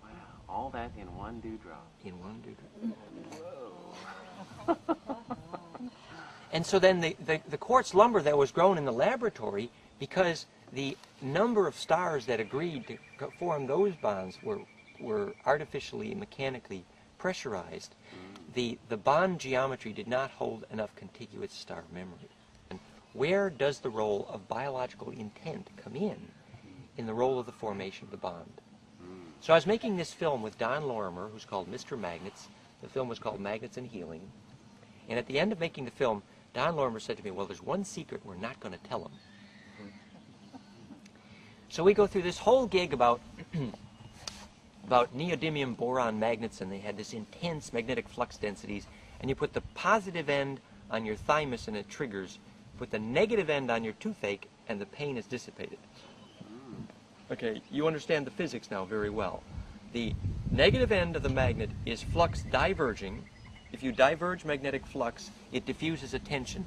Wow, all that in one dewdrop. In one dewdrop. And so then the quartz lumber that was grown in the laboratory, because the number of stars that agreed to form those bonds were artificially, mechanically pressurized, the bond geometry did not hold enough contiguous star memory. And where does the role of biological intent come in the role of the formation of the bond? So I was making this film with Don Lorimer, who's called Mr. Magnets. The film was called Magnets and Healing. And at the end of making the film, Don Lorimer said to me, well, there's one secret we're not going to tell him. So we go through this whole gig about neodymium boron magnets, and they had this intense magnetic flux densities, and you put the positive end on your thymus and it triggers, put the negative end on your toothache and the pain is dissipated. Okay, you understand the physics now very well. The negative end of the magnet is flux diverging. If you diverge magnetic flux, it diffuses a tension,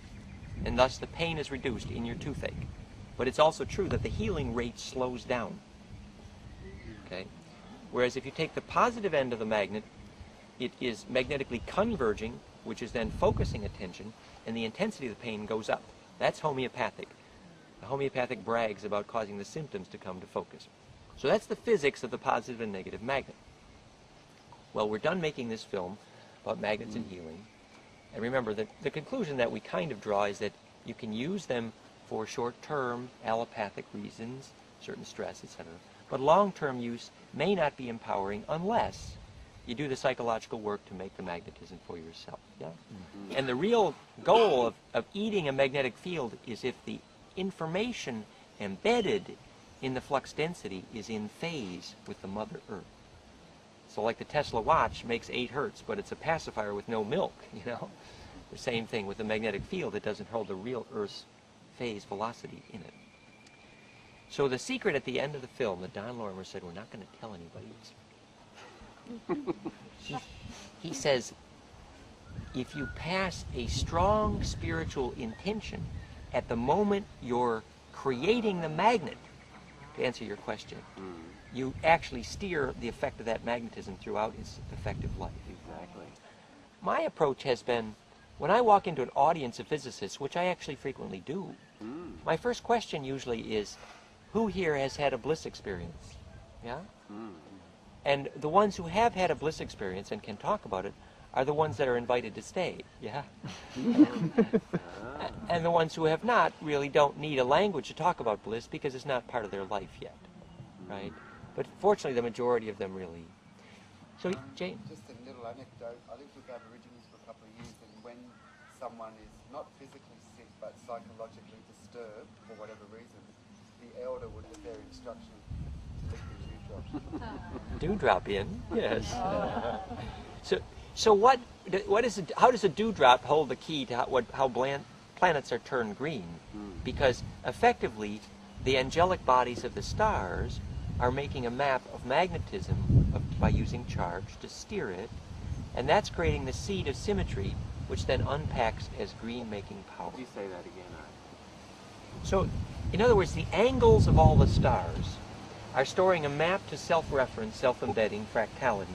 and thus the pain is reduced in your toothache. But it's also true that the healing rate slows down. Okay? Whereas if you take the positive end of the magnet, it is magnetically converging, which is then focusing attention, and the intensity of the pain goes up. That's homeopathic. The homeopathic brags about causing the symptoms to come to focus. So that's the physics of the positive and negative magnet. Well, we're done making this film about magnets and healing. And remember, the conclusion that we kind of draw is that you can use them for short-term allopathic reasons, certain stress, etc. But long-term use may not be empowering unless you do the psychological work to make the magnetism for yourself. Yeah? And the real goal of eating a magnetic field is if the information embedded in the flux density is in phase with the Mother Earth. So like the Tesla watch makes 8 hertz, but it's a pacifier with no milk, you know? The same thing with the magnetic field. It doesn't hold the real Earth's phase velocity in it. So the secret at the end of the film that Don Lorimer said, we're not going to tell anybody, is he says, if you pass a strong spiritual intention at the moment you're creating the magnet, to answer your question, you actually steer the effect of that magnetism throughout its effective life. Exactly. My approach has been, when I walk into an audience of physicists, which I actually frequently do, my first question usually is, who here has had a bliss experience? Yeah? And the ones who have had a bliss experience and can talk about it are the ones that are invited to stay. Yeah? And the ones who have not really don't need a language to talk about bliss because it's not part of their life yet. Right? But fortunately, the majority of them really. So, Jane? Just a little anecdote. I lived with Aborigines for a couple of years, and when someone is not physically sick but psychologically disturbed for whatever reason, the elder would, with their instruction, lick the dewdrops. Dewdrop in, yes. So what is it, how does a dewdrop hold the key to how planets are turned green? Because effectively, the angelic bodies of the stars are making a map of magnetism by using charge to steer it, and that's creating the seed of symmetry, which then unpacks as green-making power. Could you say that again, Art? So, in other words, the angles of all the stars are storing a map to self-reference, self-embedding fractality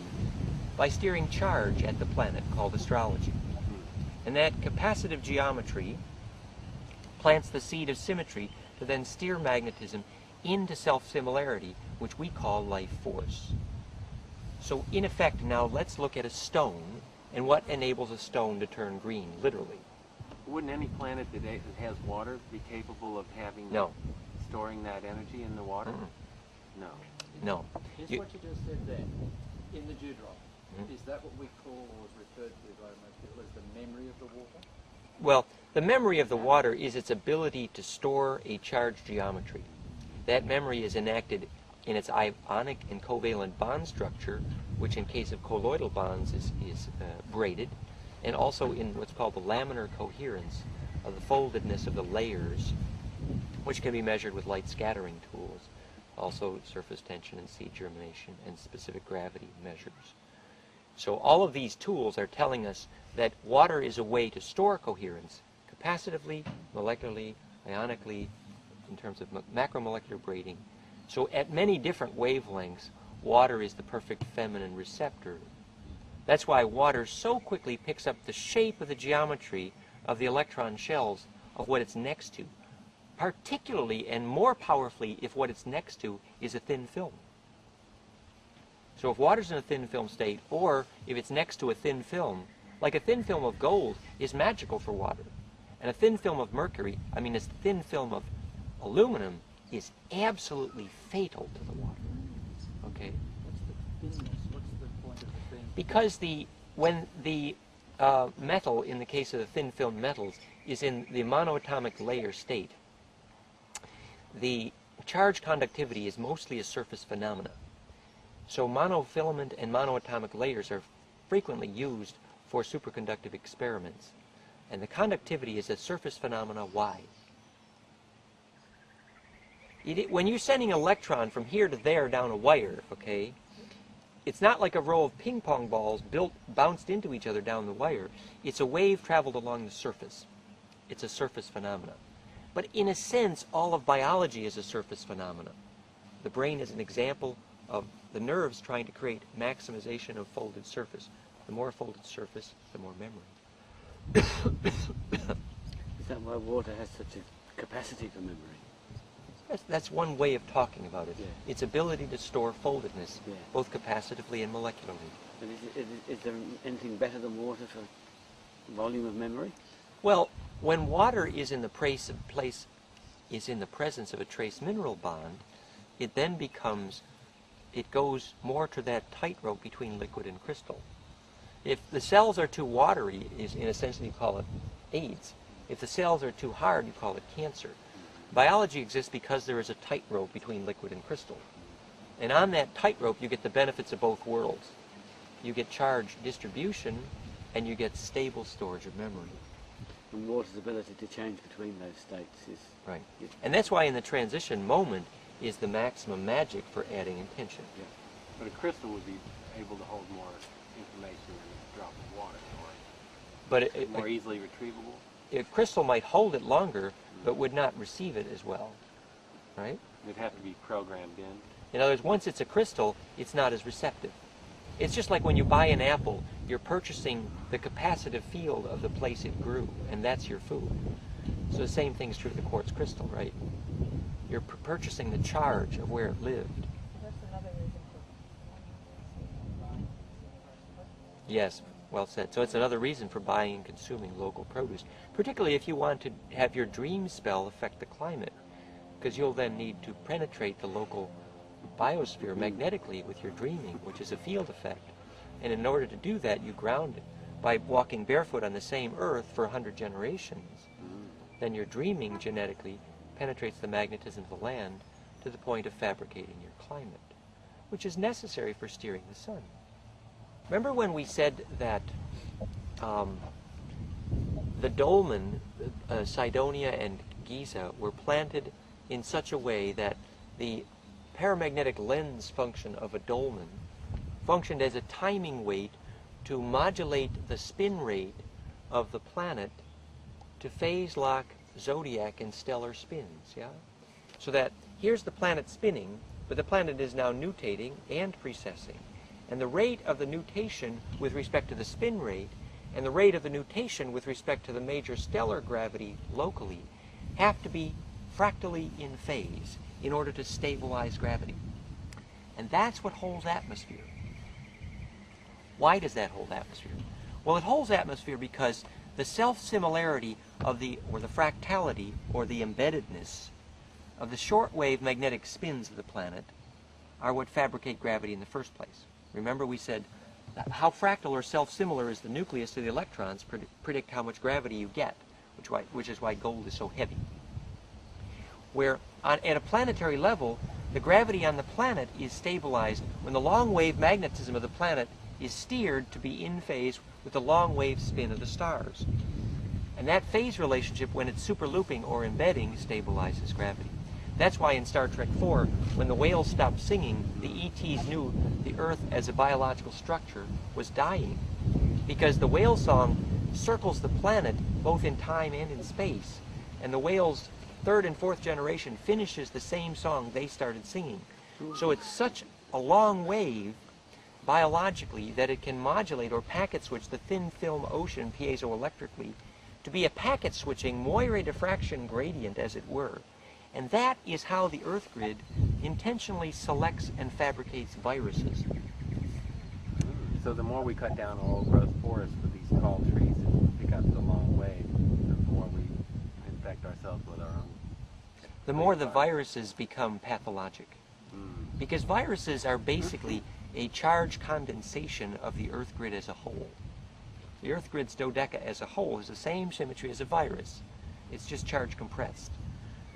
by steering charge at the planet called astrology. And that capacitive geometry plants the seed of symmetry to then steer magnetism into self-similarity, which we call life force. So in effect, now let's look at a stone and what enables a stone to turn green, literally. Wouldn't any planet that has water be capable of having storing that energy in the water? No. No. Here's what you just said there. In the dewdrop, is that what we call, or is referred to by most people as the memory of the water? Well, the memory of the water is its ability to store a charged geometry. That memory is enacted in its ionic and covalent bond structure, which in case of colloidal bonds is braided, and also in what's called the laminar coherence of the foldedness of the layers, which can be measured with light scattering tools, also surface tension and seed germination and specific gravity measures. So all of these tools are telling us that water is a way to store coherence capacitively, molecularly, ionically, in terms of macromolecular braiding. So at many different wavelengths, water is the perfect feminine receptor. That's why water so quickly picks up the shape of the geometry of the electron shells of what it's next to, particularly and more powerfully if what it's next to is a thin film. So if water's in a thin film state, or if it's next to a thin film, like a thin film of gold is magical for water, and a thin film of mercury, a thin film of aluminum is absolutely fatal to the water. Okay? What's the thinness? What's the point of the thin? Because when the metal, in the case of the thin film metals, is in the monoatomic layer state, the charge conductivity is mostly a surface phenomena. So monofilament and monoatomic layers are frequently used for superconductive experiments. And the conductivity is a surface phenomena. Why? When you're sending an electron from here to there down a wire, okay, it's not like a row of ping pong balls bounced into each other down the wire. It's a wave traveled along the surface. It's a surface phenomena. But in a sense, all of biology is a surface phenomena. The brain is an example of the nerves trying to create maximization of folded surface. The more folded surface, the more memory. Is that why water has such a capacity for memory? That's one way of talking about it. Yeah. Its ability to store foldedness, Yeah. both capacitively and molecularly. But is there anything better than water for volume of memory? Well, when water is in the presence of a trace mineral bond, it then goes more to that tightrope between liquid and crystal. If the cells are too watery, in a sense you call it AIDS. If the cells are too hard, you call it cancer. Biology exists because there is a tightrope between liquid and crystal. And on that tightrope, you get the benefits of both worlds. You get charge distribution, and you get stable storage of memory. And water's ability to change between those states is... Right. And that's why in the transition moment is the maximum magic for adding intention. Yeah. But a crystal would be able to hold more information than a drop of water, or But more easily retrievable. a crystal might hold it longer, but would not receive it as well. Right? It'd have to be programmed in. In other words, once it's a crystal, it's not as receptive. It's just like when you buy an apple, you're purchasing the capacitive field of the place it grew, and that's your food. So the same thing's true of the quartz crystal, right? You're purchasing the charge of where it lived. That's another reason for Yes, well said. So it's another reason for buying and consuming local produce, particularly if you want to have your dream spell affect the climate, because you'll then need to penetrate the local biosphere magnetically with your dreaming, which is a field effect. And in order to do that, you ground it by walking barefoot on the same earth for 100 generations. Then your dreaming genetically penetrates the magnetism of the land to the point of fabricating your climate, which is necessary for steering the sun. Remember when we said that the dolmen, Cydonia and Giza, were planted in such a way that the paramagnetic lens function of a dolmen functioned as a timing weight to modulate the spin rate of the planet to phase lock zodiac and stellar spins, yeah? So that here's the planet spinning, but the planet is now nutating and precessing. And the rate of the nutation with respect to the spin rate and the rate of the nutation with respect to the major stellar gravity locally have to be fractally in phase in order to stabilize gravity. And that's what holds atmosphere. Why does that hold atmosphere? Well, it holds atmosphere because the self-similarity of the fractality, or the embeddedness of the shortwave magnetic spins of the planet are what fabricate gravity in the first place. Remember we said how fractal or self-similar is the nucleus to the electrons predict how much gravity you get, which is why gold is so heavy. Where at a planetary level, the gravity on the planet is stabilized when the long-wave magnetism of the planet is steered to be in phase with the long-wave spin of the stars. And that phase relationship, when it's superlooping or embedding, stabilizes gravity. That's why in Star Trek IV, when the whales stopped singing, the ETs knew the Earth as a biological structure was dying, because the whale song circles the planet both in time and in space, and the whale's third and fourth generation finishes the same song they started singing. So it's such a long wave biologically that it can modulate or packet switch the thin film ocean piezoelectrically to be a packet switching Moire diffraction gradient, as it were. And that is how the Earth grid intentionally selects and fabricates viruses. So the more we cut down old growth forests with these tall trees and pick up the long wave, the more we infect ourselves with our own. The more the viruses become pathologic. Because viruses are basically a charge condensation of the Earth grid as a whole. The Earth grid's dodeca as a whole is the same symmetry as a virus. It's just charge compressed.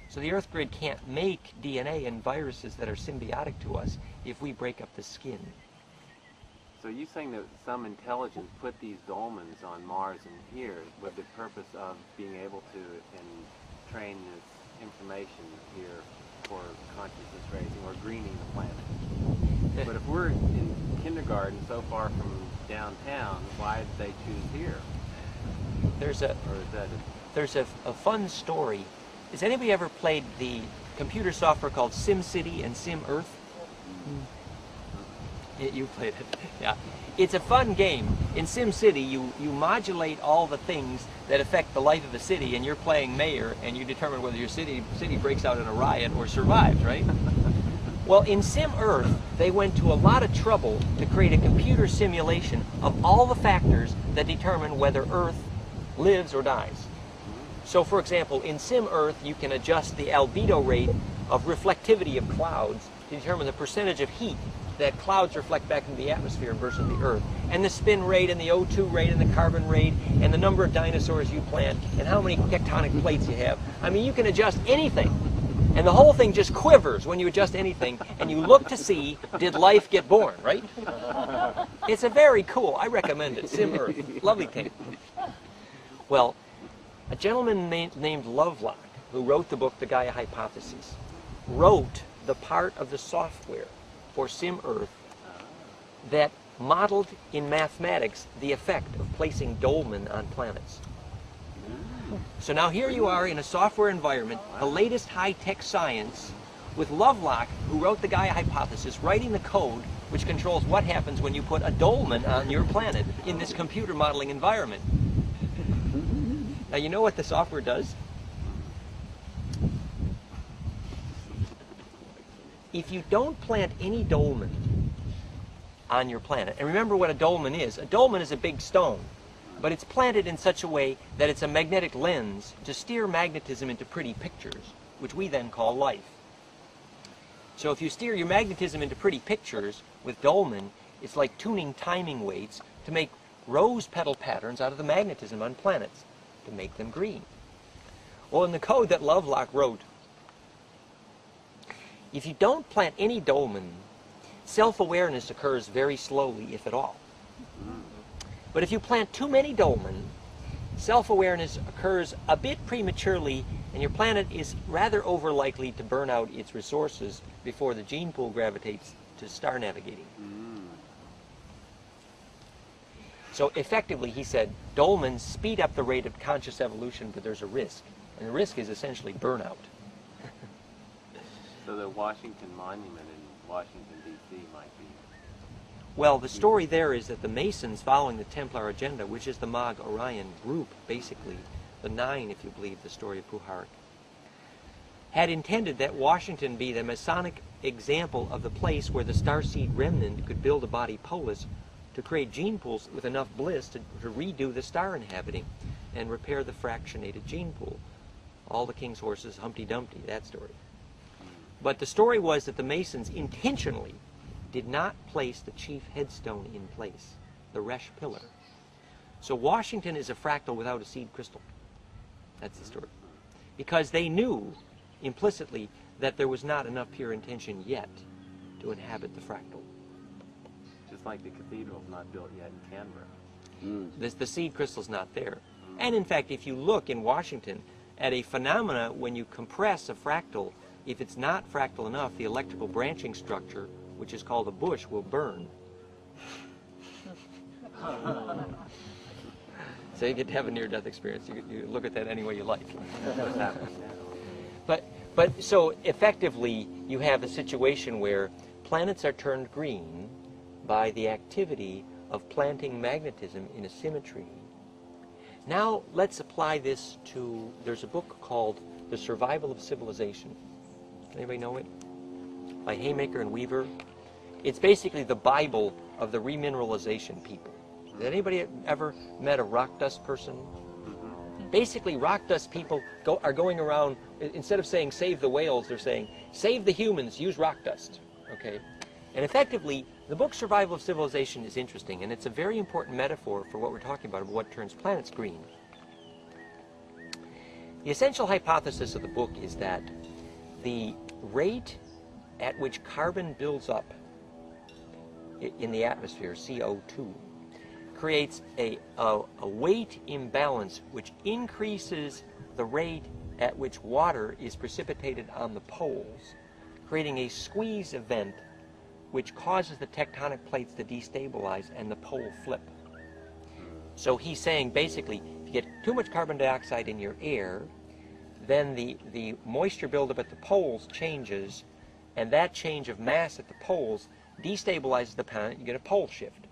So the Earth grid can't make DNA and viruses that are symbiotic to us if we break up the skin. So you're saying that some intelligence put these dolmens on Mars and here with the purpose of being able to train this information here for consciousness raising or greening the planet. But if we're in kindergarten so far from downtown, why did they choose here? There's a fun story. Has anybody ever played the computer software called SimCity and SimEarth? You played it. Yeah. It's a fun game. In SimCity, you modulate all the things that affect the life of a city, and you're playing mayor, and you determine whether your city breaks out in a riot or survives, right? Well, in SimEarth, they went to a lot of trouble to create a computer simulation of all the factors that determine whether Earth lives or dies. So, for example, in SimEarth, you can adjust the albedo rate of reflectivity of clouds to determine the percentage of heat that clouds reflect back into the atmosphere versus the Earth, and the spin rate, and the O2 rate, and the carbon rate, and the number of dinosaurs you plant, and how many tectonic plates you have. I mean, you can adjust anything And the whole thing just quivers when you adjust anything, and you look to see, did life get born, right? It's a very cool, I recommend it, Sim Earth, lovely thing. Well, a gentleman named Lovelock, who wrote the book The Gaia Hypothesis, wrote the part of the software for Sim Earth that modeled in mathematics the effect of placing dolmen on planets. So now here you are in a software environment, the latest high-tech science, with Lovelock, who wrote the Gaia Hypothesis, writing the code which controls what happens when you put a dolmen on your planet in this computer modeling environment. Now you know what the software does? If you don't plant any dolmen on your planet, and remember what a dolmen is a big stone, but it's planted in such a way that it's a magnetic lens to steer magnetism into pretty pictures, which we then call life. So if you steer your magnetism into pretty pictures with dolmen, it's like tuning timing weights to make rose petal patterns out of the magnetism on planets, to make them green. Well, in the code that Lovelock wrote, if you don't plant any dolmen, self-awareness occurs very slowly, if at all. But if you plant too many dolmen, self-awareness occurs a bit prematurely, and your planet is rather over-likely to burn out its resources before the gene pool gravitates to star navigating. So effectively, he said, dolmens speed up the rate of conscious evolution, but there's a risk. And the risk is essentially burnout. So the Washington Monument in Washington, D.C. might be... Well, the story there is that the Masons, following the Templar agenda, which is the Mag Orion group, basically, the Nine, if you believe the story of Puharich, had intended that Washington be the Masonic example of the place where the starseed remnant could build a body polis to create gene pools with enough bliss to redo the star inhabiting and repair the fractionated gene pool. All the king's horses, Humpty Dumpty, that story. But the story was that the Masons intentionally did not place the chief headstone in place, the Resh pillar. So Washington is a fractal without a seed crystal. That's the story. Because they knew implicitly that there was not enough pure intention yet to inhabit the fractal. Just like the cathedral's not built yet in Canberra. The seed crystal's not there. And in fact, if you look in Washington at a phenomena when you compress a fractal, if it's not fractal enough, the electrical branching structure, which is called a bush, will burn. So you get to have a near-death experience. You look at that any way you like. But so effectively, you have a situation where planets are turned green by the activity of planting magnetism in a symmetry. Now let's apply this to, there's a book called The Survival of Civilization. Anybody know it? By Haymaker and Weaver. It's basically the Bible of the remineralization people. Has anybody ever met a rock dust person? Basically, rock dust people are going around, instead of saying save the whales, they're saying save the humans, use rock dust. Okay? And effectively, the book Survival of Civilization is interesting, and it's a very important metaphor for what we're talking about what turns planets green. The essential hypothesis of the book is that the rate at which carbon builds up in the atmosphere, CO2, creates a weight imbalance which increases the rate at which water is precipitated on the poles, creating a squeeze event which causes the tectonic plates to destabilize and the pole flip. So he's saying basically, if you get too much carbon dioxide in your air, then the moisture buildup at the poles changes, and that change of mass at the poles destabilizes the planet, you get a pole shift.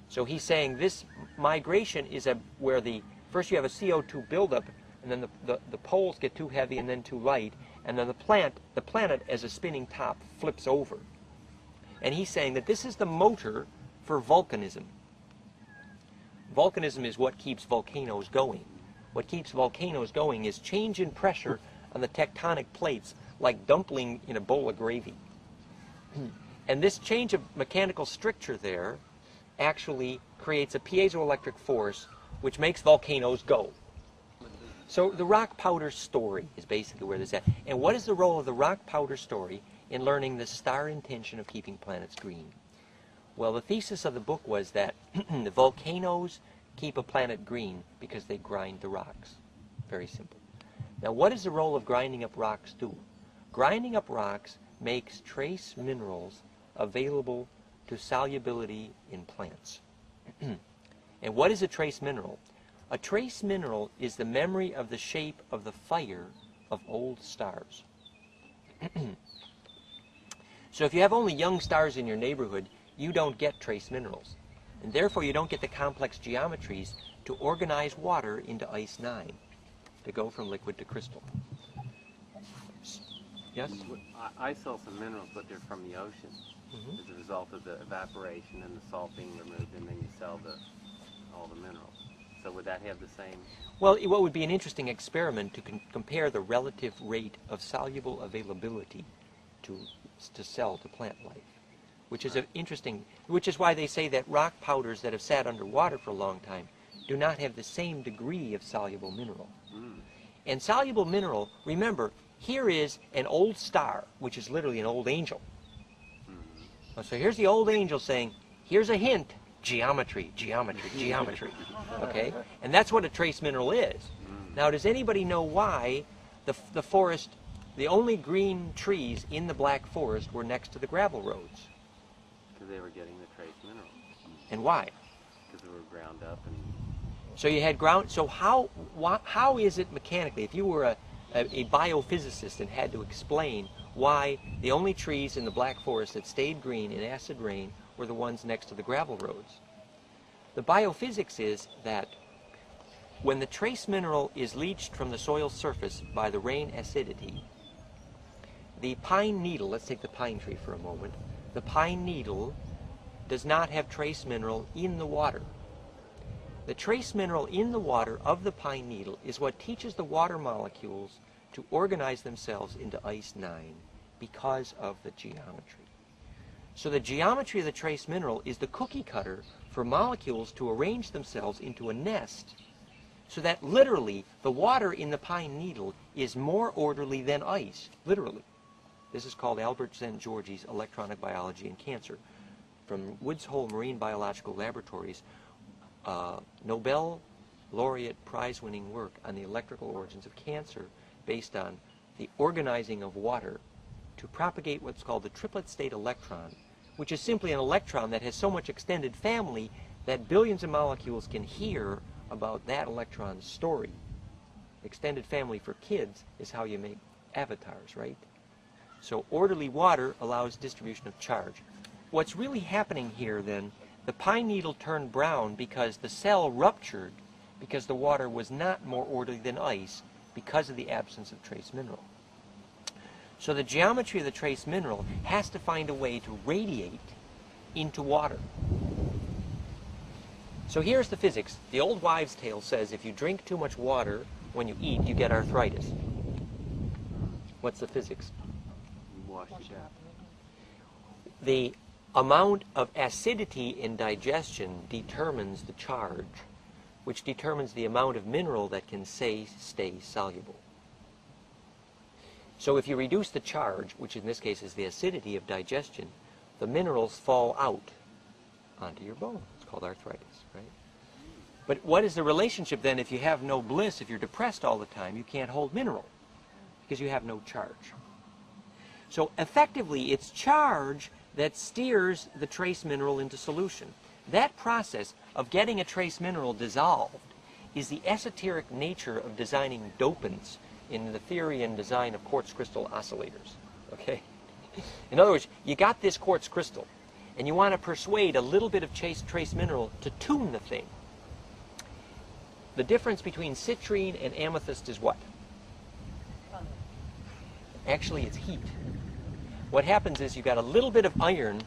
So he's saying this migration is where first you have a CO2 buildup, and then the poles get too heavy and then too light, and then the planet as a spinning top flips over. And he's saying that this is the motor for volcanism. Volcanism is what keeps volcanoes going. What keeps volcanoes going is change in pressure on the tectonic plates, like dumpling in a bowl of gravy. And this change of mechanical stricture there actually creates a piezoelectric force which makes volcanoes go. So the rock powder story is basically where this is at. And what is the role of the rock powder story in learning the star intention of keeping planets green? Well, the thesis of the book was that the volcanoes keep a planet green because they grind the rocks. Very simple. Now, what does the role of grinding up rocks do? Grinding up rocks makes trace minerals available to solubility in plants. And what is a trace mineral? A trace mineral is the memory of the shape of the fire of old stars. So if you have only young stars in your neighborhood, you don't get trace minerals. And therefore you don't get the complex geometries to organize water into ice 9, to go from liquid to crystal. Yes? I sell some minerals, but they're from the ocean as a result of the evaporation and the salt being removed, and then you sell all the minerals. So would that have the same? Well, what would be an interesting experiment to compare the relative rate of soluble availability to sell to plant life, which is interesting, which is why they say that rock powders that have sat underwater for a long time do not have the same degree of soluble mineral. And soluble mineral, remember, here is an old star, which is literally an old angel. So here's the old angel saying, here's a hint, geometry, geometry, geometry. Okay? And that's what a trace mineral is. Now, does anybody know why the forest, the only green trees in the Black Forest were next to the gravel roads? Because they were getting the trace minerals. And why? Because they were ground up and... So you had ground, so how is it mechanically, if you were a biophysicist and had to explain why the only trees in the Black Forest that stayed green in acid rain were the ones next to the gravel roads? The biophysics is that when the trace mineral is leached from the soil surface by the rain acidity, the pine needle, let's take the pine tree for a moment, the pine needle does not have trace mineral in the water. The trace mineral in the water of the pine needle is what teaches the water molecules to organize themselves into ice 9 because of the geometry. So the geometry of the trace mineral is the cookie cutter for molecules to arrange themselves into a nest, so that literally the water in the pine needle is more orderly than ice, literally. This is called Albert St. George's Electronic Biology and Cancer from Woods Hole Marine Biological Laboratories. Nobel laureate prize-winning work on the electrical origins of cancer based on the organizing of water to propagate what's called the triplet state electron, which is simply an electron that has so much extended family that billions of molecules can hear about that electron's story. Extended family for kids is how you make avatars, right? So orderly water allows distribution of charge. What's really happening here then, the pine needle turned brown because the cell ruptured because the water was not more orderly than ice because of the absence of trace mineral. So the geometry of the trace mineral has to find a way to radiate into water. So here's the physics. The old wives' tale says if you drink too much water when you eat, you get arthritis. What's the physics? Wash it out. The amount of acidity in digestion determines the charge, which determines the amount of mineral that can stay soluble. So if you reduce the charge, which in this case is the acidity of digestion, the minerals fall out onto your bone. It's called arthritis, right? But what is the relationship then if you have no bliss, if you're depressed all the time, you can't hold mineral because you have no charge. So effectively, it's charge that steers the trace mineral into solution. That process of getting a trace mineral dissolved is the esoteric nature of designing dopants in the theory and design of quartz crystal oscillators. Okay? In other words, you got this quartz crystal, and you want to persuade a little bit of trace mineral to tune the thing. The difference between citrine and amethyst is what? Actually, it's heat. What happens is you've got a little bit of iron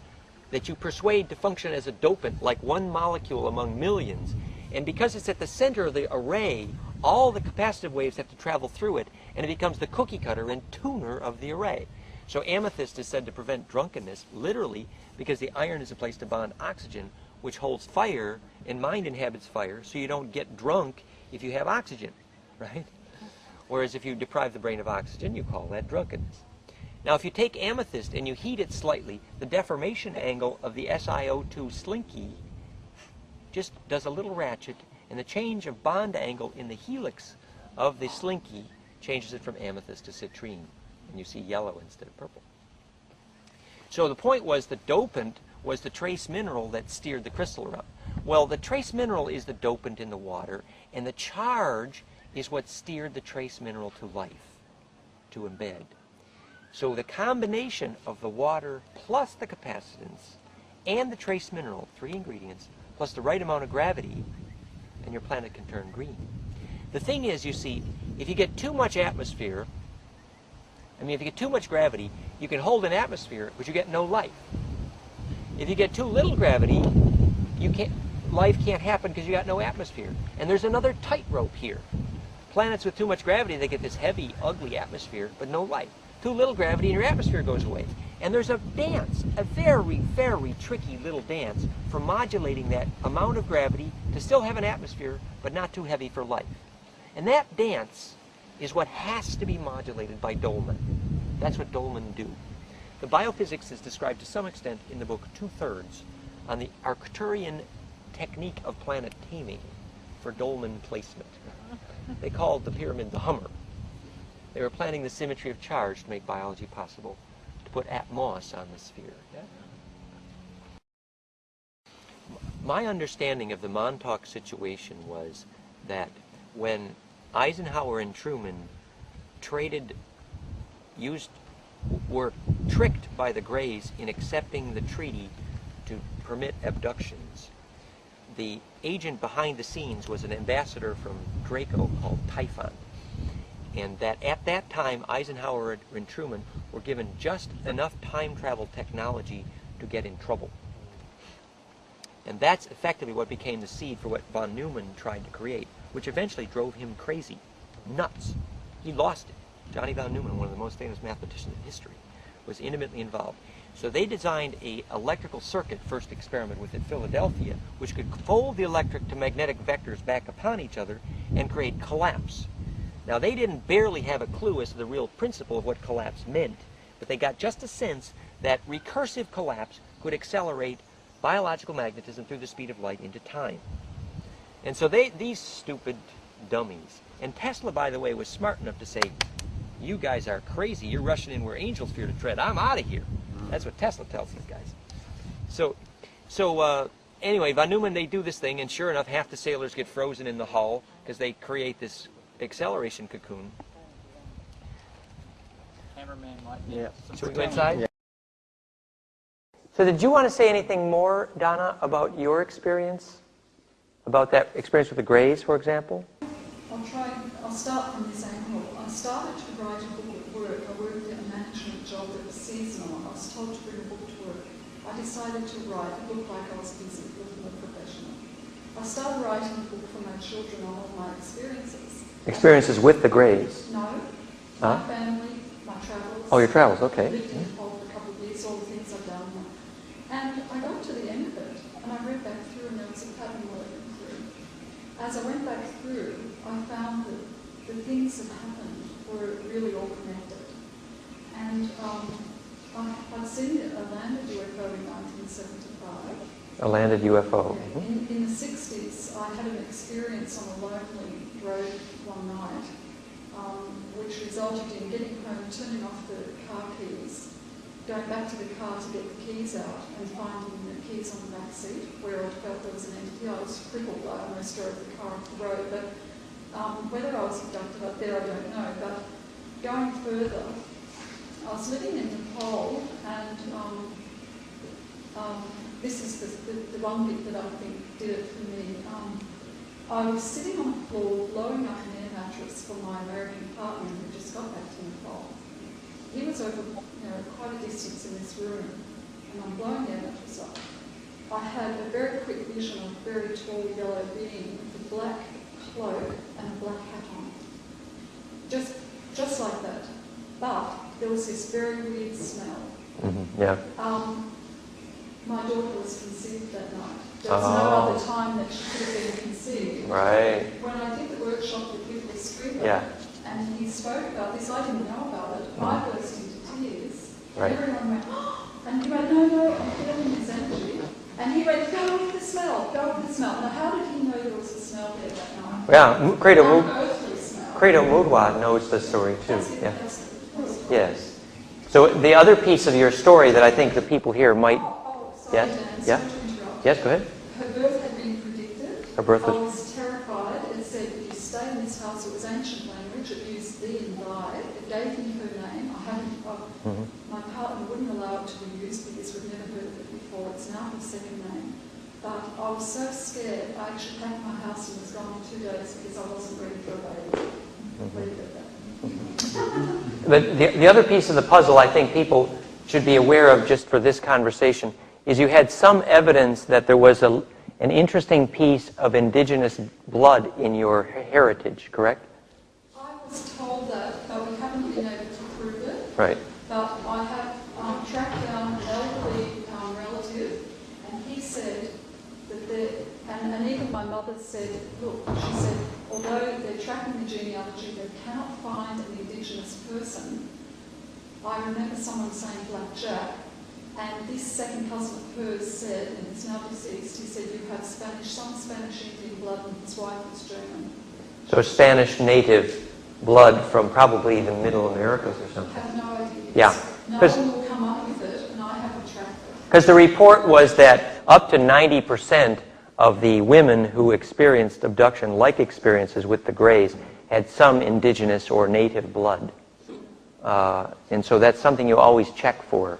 that you persuade to function as a dopant, like one molecule among millions. And because it's at the center of the array, all the capacitive waves have to travel through it, and it becomes the cookie cutter and tuner of the array. So amethyst is said to prevent drunkenness, literally, because the iron is a place to bond oxygen, which holds fire, and mind inhabits fire, so you don't get drunk if you have oxygen, right? Whereas if you deprive the brain of oxygen, you call that drunkenness. Now, if you take amethyst and you heat it slightly, the deformation angle of the SiO2 slinky just does a little ratchet, and the change of bond angle in the helix of the slinky changes it from amethyst to citrine, and you see yellow instead of purple. So the point was the dopant was the trace mineral that steered the crystal around. Well, the trace mineral is the dopant in the water, and the charge is what steered the trace mineral to life, to embed. So the combination of the water plus the capacitance and the trace mineral, 3 ingredients, plus the right amount of gravity, and your planet can turn green. The thing is, you see, if you get too much atmosphere, if you get too much gravity, you can hold an atmosphere, but you get no life. If you get too little gravity, life can't happen because you got no atmosphere. And there's another tightrope here. Planets with too much gravity, they get this heavy, ugly atmosphere, but no life. Too little gravity and your atmosphere goes away. And there's a dance, a very, very tricky little dance for modulating that amount of gravity to still have an atmosphere, but not too heavy for life. And that dance is what has to be modulated by dolmen. That's what dolmen do. The biophysics is described to some extent in the book 2/3 on the Arcturian technique of planet taming for dolmen placement. They called the pyramid the Hummer. They were planning the symmetry of charge to make biology possible, to put atmos on the sphere. Yeah? My understanding of the Montauk situation was that when Eisenhower and Truman were tricked by the Greys in accepting the treaty to permit abductions, the agent behind the scenes was an ambassador from Draco called Typhon. And that at that time, Eisenhower and Truman were given just enough time travel technology to get in trouble. And that's effectively what became the seed for what von Neumann tried to create, which eventually drove him crazy, nuts. He lost it. Johnny von Neumann, one of the most famous mathematicians in history, was intimately involved. So they designed an electrical circuit, first experiment with at Philadelphia, which could fold the electric to magnetic vectors back upon each other and create collapse. Now, they didn't barely have a clue as to the real principle of what collapse meant, but they got just a sense that recursive collapse could accelerate biological magnetism through the speed of light into time. And so these stupid dummies, and Tesla, by the way, was smart enough to say, you guys are crazy, you're rushing in where angels fear to tread, I'm out of here. That's what Tesla tells these guys. So anyway, von Neumann, they do this thing, and sure enough, half the sailors get frozen in the hull because they create this acceleration cocoon. Cameraman might Yeah. Should we go inside? Yeah. So did you want to say anything more, Donna, about your experience? About that experience with the Greys, for example? I'll start from this angle. I started to write a book at work. I worked in a management job that was seasonal. I was told to bring a book to work. I decided to write. It looked like I was busy, looking a professional. I started writing a book for my children on all my experiences. Experiences with the Greys? No. Huh? My family, my travels. Oh, your travels, okay. Lived in Nepal for a couple of years, all the things I've done. And I got to the end of it, and I read back through, and there was a pattern working through. As I went back through, I found that the things that happened were really all connected. And I'd seen a landed UFO in 1975. A landed UFO. Yeah. In the 60s, I had an experience on a lonely road one night, which resulted in getting home, turning off the car keys, going back to the car to get the keys out, and finding the keys on the back seat, where I felt there was an entity. I was crippled. I almost drove the car off the road. But whether I was abducted up there, I don't know. But going further, I was living in Nepal, and this is the one bit that I think did it for me. I was sitting on the floor, blowing up an air mattress for my American partner who just got back to Nepal. He was over quite a distance in this room, and I'm blowing the air mattress up. I had a very quick vision of a very tall yellow being with a black cloak and a black hat on. Just like that. But there was this very weird smell. Mm-hmm. Yeah. My daughter was conceived that night. There was no other time that she could have been conceived. Right. When I did the workshop with Nicholas Screamer, Yeah. and and he spoke about this. I didn't know about it. I burst into tears. Right. And everyone went, oh, and he went, no, I'm feeling this energy. And he went, go with the smell, go with the smell. Now, how did he know there was a smell there that night? Yeah, Credo Unearthly smell. Mudwa knows the story too. That's it, Yeah. that's it. Yes. So the other piece of your story that I think the people here might... Sorry, Yes? Dan, Yeah? sorry to interrupt. Yes, go ahead. Her birth had been predicted. Her birth I was... was terrified. It said, if you stay in this house, it was ancient language, it used thee and thy. It gave me her name. My partner wouldn't allow it to be used because we'd never heard of it before. It's now her second name. But I was so scared, I actually packed my house and was gone in 2 days because I wasn't ready for a baby. Leave it at that. But the other piece of the puzzle I think people should be aware of just for this conversation is you had some evidence that there was an interesting piece of indigenous blood in your heritage, correct? I was told that, but we haven't been able to prove it. Right. But I have tracked down an elderly relative, and he said that and even my mother said, look, she said, although they're tracking the genealogy, they cannot find an indigenous person. I remember someone saying Black Jack, and this second cousin of hers said, and he's now deceased, he said you have some Spanish Indian blood, and his wife was German. So Spanish native blood from probably the Middle Americas or I something. have no idea. Yeah. No one will come up with it, and I haven't tracked it. Because the report was that up to 90% of the women who experienced abduction-like experiences with the Greys had some indigenous or native blood. And so that's something you always check for.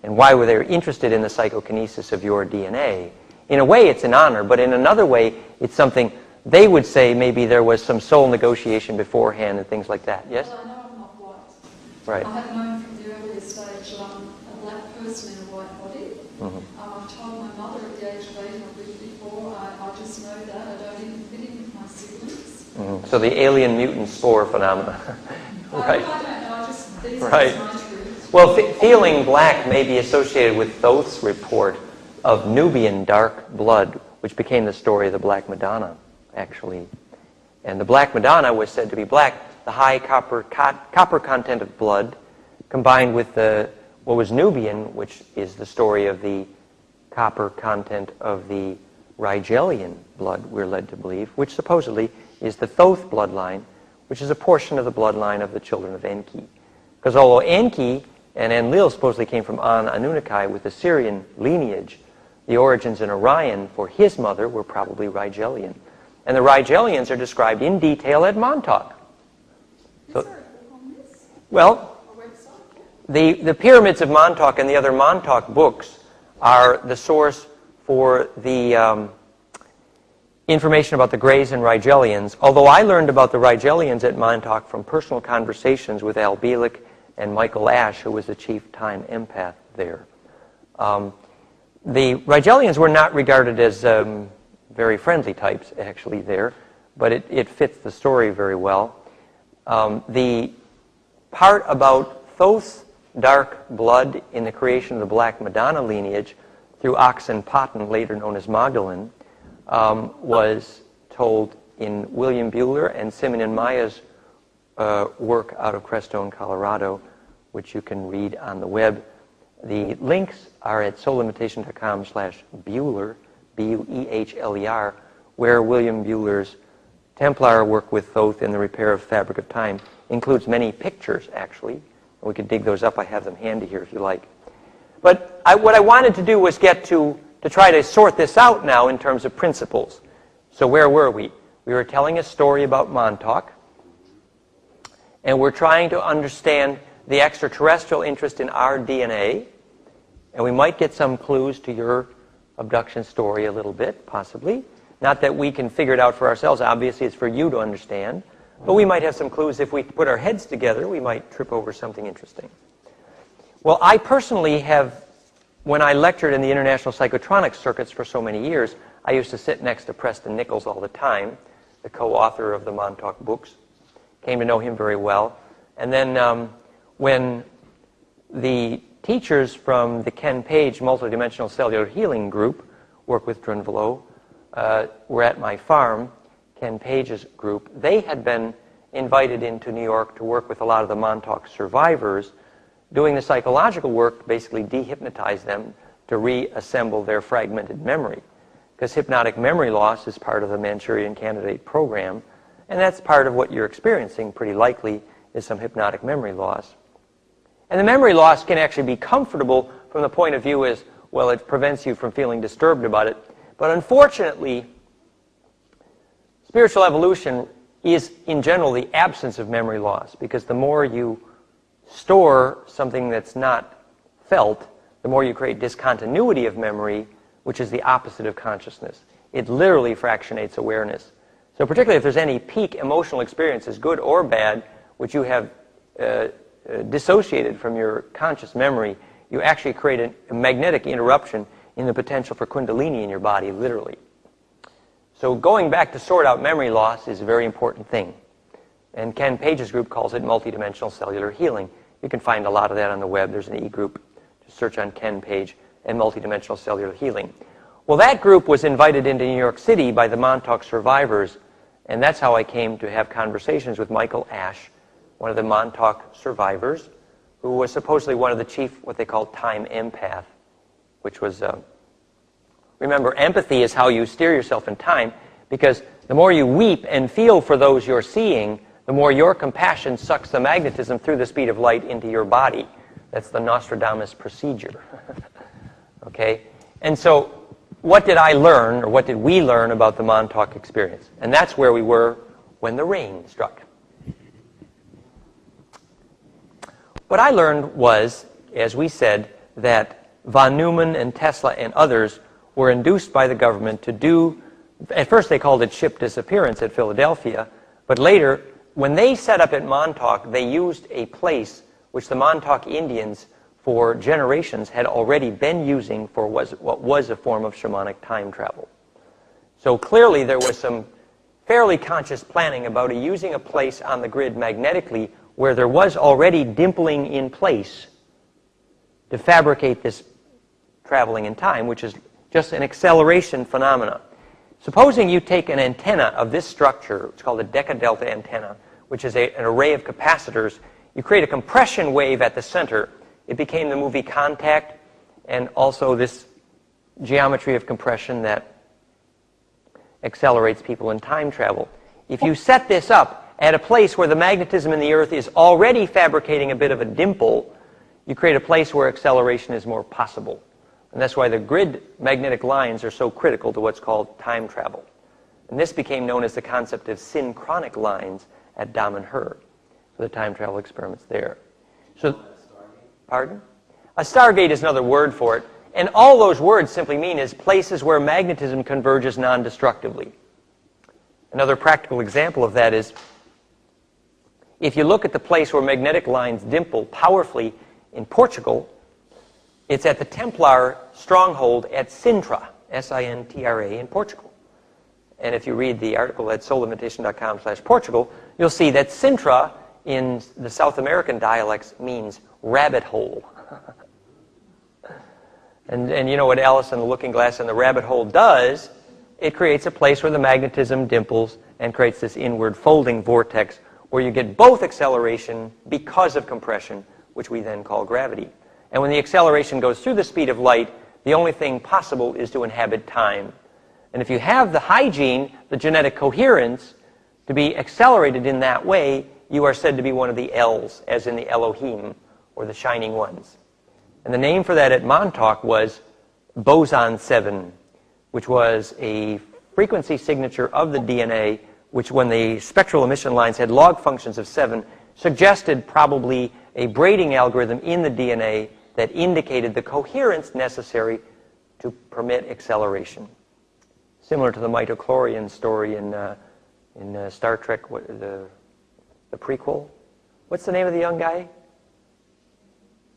And why were they interested in the psychokinesis of your DNA? In a way, it's an honor, but in another way, it's something they would say maybe there was some soul negotiation beforehand and things like that. Yes? Well, I know I'm not white. Right. I have known from the earliest stage that I'm a black person in a white body. I've told my mother at the age of 8 or 54, I just know that. I don't even fit in with my siblings. So the alien mutant spore phenomena. Right. I don't know. These Right. are just my truths. Well, feeling black may be associated with Thoth's report of Nubian dark blood, which became the story of the Black Madonna, actually. And the Black Madonna was said to be black. The high copper content of blood combined with what was Nubian, which is the story of the copper content of the Rigelian blood, we're led to believe, which supposedly is the Thoth bloodline, which is a portion of the bloodline of the children of Enki. Because although Enki and Enlil supposedly came from An Anunnaki with the Syrian lineage, the origins in Orion for his mother were probably Rigelian. And the Rigelians are described in detail at Montauk. Is there a book on this? Well, A website? the pyramids of Montauk and the other Montauk books are the source for the information about the Greys and Rigelians, although I learned about the Rigelians at Montauk from personal conversations with Al Bielek and Michael Ash, who was the chief time empath there. The Rigelians were not regarded as very friendly types, actually, there, but it fits the story very well. The part about Thoth's dark blood in the creation of the Black Madonna lineage through Oxenpotten, later known as Magdalene, was told in William Buehler and Simon and Maya's work out of Crestone, Colorado, which you can read on the web. The links are at soulimitation.com/Buehler, Buehler, where William Buehler's Templar work with Thoth in the repair of fabric of time includes many pictures, actually. We could dig those up. I have them handy here if you like. But what I wanted to do was get to try to sort this out now in terms of principles. So where were we? We were telling a story about Montauk, and we're trying to understand the extraterrestrial interest in our DNA, and we might get some clues to your abduction story a little bit, possibly. Not that we can figure it out for ourselves. Obviously, it's for you to understand. But we might have some clues. If we put our heads together, we might trip over something interesting. Well, I personally have, when I lectured in the international psychotronics circuits for so many years, I used to sit next to Preston Nichols all the time, the co-author of the Montauk books. Came to know him very well. And then when the teachers from the Ken Page Multidimensional Cellular Healing Group work with Drunvalo were at my farm, Ken Page's group, they had been invited into New York to work with a lot of the Montauk survivors, doing the psychological work to basically dehypnotize them to reassemble their fragmented memory. Because hypnotic memory loss is part of the Manchurian Candidate program, and that's part of what you're experiencing, pretty likely, is some hypnotic memory loss. And the memory loss can actually be comfortable from the point of view as, well, it prevents you from feeling disturbed about it. But unfortunately, spiritual evolution is, in general, the absence of memory loss, because the more you store something that's not felt, the more you create discontinuity of memory, which is the opposite of consciousness. It literally fractionates awareness. So particularly if there's any peak emotional experiences, good or bad, which you have dissociated from your conscious memory, you actually create a magnetic interruption in the potential for kundalini in your body, literally. So going back to sort out memory loss is a very important thing. And Ken Page's group calls it multidimensional cellular healing. You can find a lot of that on the web. There's an e-group. Just search on Ken Page and multidimensional cellular healing. Well, that group was invited into New York City by the Montauk survivors, and that's how I came to have conversations with Michael Ash, one of the Montauk survivors, who was supposedly one of the chief, what they call time empath, which was, remember, empathy is how you steer yourself in time, because the more you weep and feel for those you're seeing, the more your compassion sucks the magnetism through the speed of light into your body. That's the Nostradamus procedure. Okay? And so, what did I learn, or what did we learn about the Montauk experience? And that's where we were when the rain struck. What I learned was, as we said, that von Neumann and Tesla and others were induced by the government to do, at first they called it ship disappearance at Philadelphia, but later, when they set up at Montauk, they used a place which the Montauk Indians for generations had already been using for what was a form of shamanic time travel. So clearly there was some fairly conscious planning about using a place on the grid magnetically where there was already dimpling in place to fabricate this traveling in time, which is just an acceleration phenomena. Supposing you take an antenna of this structure, it's called a decadelta antenna, which is an array of capacitors, you create a compression wave at the center. It became the movie Contact, and also this geometry of compression that accelerates people in time travel. If you set this up at a place where the magnetism in the Earth is already fabricating a bit of a dimple, you create a place where acceleration is more possible. And that's why the grid magnetic lines are so critical to what's called time travel. And this became known as the concept of synchronic lines at Damen-Hur for the time travel experiments there. So, pardon? A stargate is another word for it. And all those words simply mean is places where magnetism converges non-destructively. Another practical example of that is if you look at the place where magnetic lines dimple powerfully in Portugal, it's at the Templar stronghold at Sintra, S-I-N-T-R-A, in Portugal. And if you read the article at soulimitation.com/Portugal, you'll see that Sintra in the South American dialects means rabbit hole. and you know what Alice in the Looking Glass and the rabbit hole does? It creates a place where the magnetism dimples and creates this inward folding vortex where you get both acceleration because of compression, which we then call gravity. And when the acceleration goes through the speed of light, the only thing possible is to inhabit time. And if you have the hygiene, the genetic coherence, to be accelerated in that way, you are said to be one of the L's, as in the Elohim, or the Shining Ones. And the name for that at Montauk was Boson 7, which was a frequency signature of the DNA, which when the spectral emission lines had log functions of 7, suggested probably a braiding algorithm in the DNA that indicated the coherence necessary to permit acceleration. Similar to the mitochlorian story in Star Trek, the prequel. What's the name of the young guy?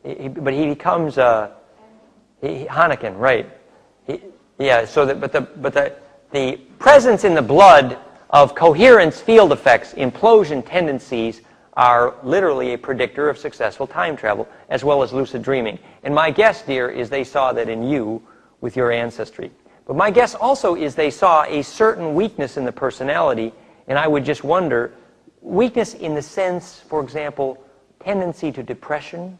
But he becomes Hanukkah, right? So the presence in the blood of coherence field effects, implosion tendencies, are literally a predictor of successful time travel, as well as lucid dreaming. And my guess, dear, is they saw that in you with your ancestry. But my guess also is they saw a certain weakness in the personality, and I would just wonder, weakness in the sense, for example, tendency to depression,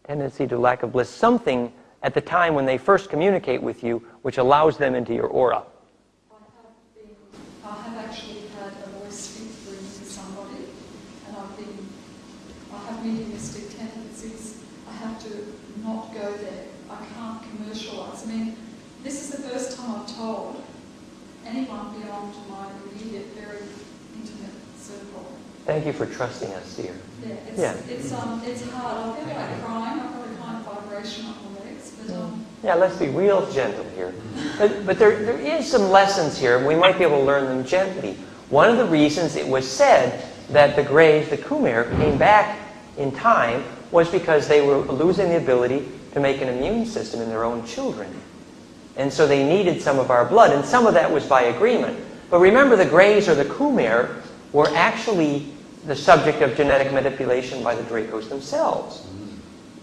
tendency to lack of bliss, something at the time when they first communicate with you which allows them into your aura. I have actually had a voice speak through to somebody, and I have mediumistic tendencies. I have to not go there. I can't commercialise. I mean, this is the first time I've told anyone beyond my immediate, very intimate circle. Thank you for trusting us, dear. Yeah, it's hard. I feel like crying. I've got a kind of vibration up my legs, but Yeah, let's be real gentle here. But there is some lessons here, and we might be able to learn them gently. One of the reasons it was said that the Greys, the Khmer, came back in time was because they were losing the ability to make an immune system in their own children. And so they needed some of our blood, and some of that was by agreement. But remember, the Greys or the Khmer were actually the subject of genetic manipulation by the Dracos themselves.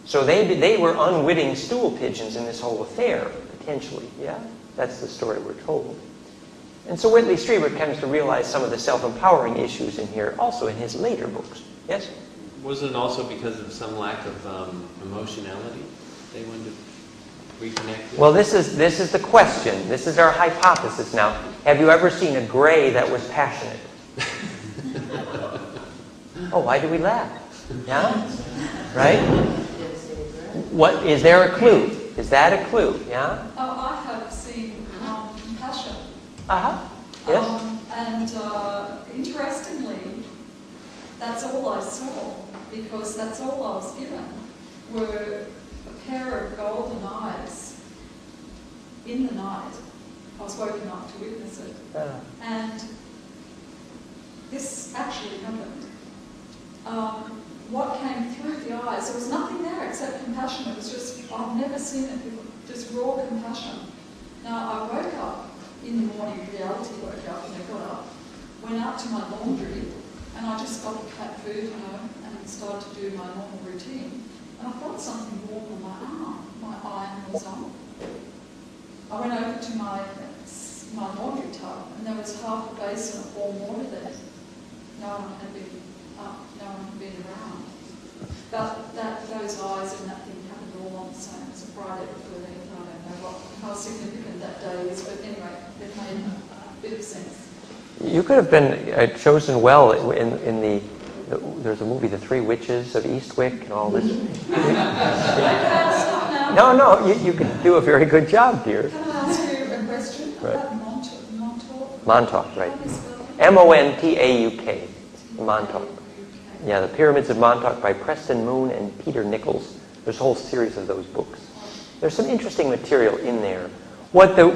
So they were unwitting stool pigeons in this whole affair, potentially. Yeah, that's the story we're told. And so Whitley Strieber comes to realize some of the self-empowering issues in here, also in his later books. Yes? Wasn't it also because of some lack of emotionality they wanted to reconnect with? Well, this is the question. This is our hypothesis now. Have you ever seen a Grey that was passionate? Oh, why do we laugh? Yeah? Right? What, is there a clue? Is that a clue? Yeah? oh, I have seen compassion. Uh-huh. Yes? And interestingly, that's all I saw, because that's all I was given, were a pair of golden eyes in the night. I was woken up to witness it. And this actually happened. What came through the eyes, there was nothing there except compassion. It was just, I've never seen it before, just raw compassion. Now, I woke up in the morning, reality woke up, and I got up, went out to my laundry, and I just got the cat food, and started to do my normal routine. And I felt something warm on my arm. My iron was on. I went over to my laundry tub, and there was half a basin of warm water there. No one had been up, no one had been around. But those eyes and that thing happened all on the same. It was a Friday before then. I don't know how significant that day is, but anyway, it made a bit of sense. You could have been chosen well in the there's a movie, The Three Witches of Eastwick, and all this. No, you could do a very good job, dear. Can I ask you a question about Montauk? Montauk, right. How do you spell it? Montauk. Montauk. Yeah, The Pyramids of Montauk by Preston Moon and Peter Nichols. There's a whole series of those books. There's some interesting material in there. What the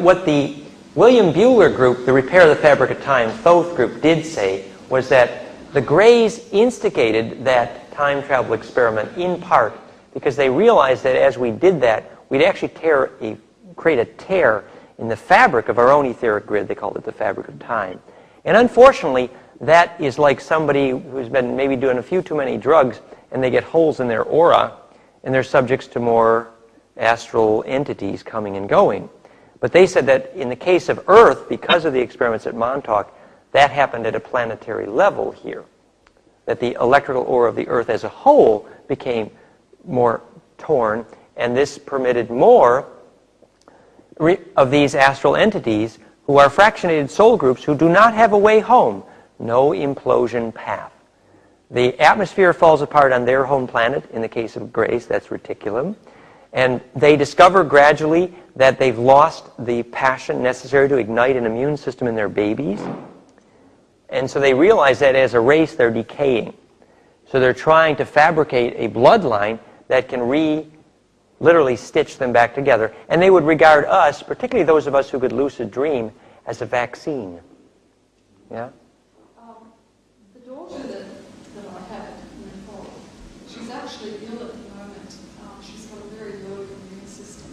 William Buehler group, the Repair of the Fabric of Time, Thoth group, did say was that the Greys instigated that time travel experiment in part because they realized that as we did that, we'd actually create a tear in the fabric of our own etheric grid. They called it the fabric of time. And unfortunately, that is like somebody who's been maybe doing a few too many drugs, and they get holes in their aura, and they're subjects to more astral entities coming and going. But they said that in the case of Earth, because of the experiments at Montauk, that happened at a planetary level here. That the electrical aura of the Earth as a whole became more torn, and this permitted more of these astral entities who are fractionated soul groups who do not have a way home, no implosion path. The atmosphere falls apart on their home planet. In the case of Greys, that's reticulum. And they discover gradually that they've lost the passion necessary to ignite an immune system in their babies. And so they realize that as a race, they're decaying. So they're trying to fabricate a bloodline that can literally stitch them back together. And they would regard us, particularly those of us who could lucid dream, as a vaccine. Yeah? The daughter that I had in Nepal, she's actually ill at the moment. She's got a very low immune system.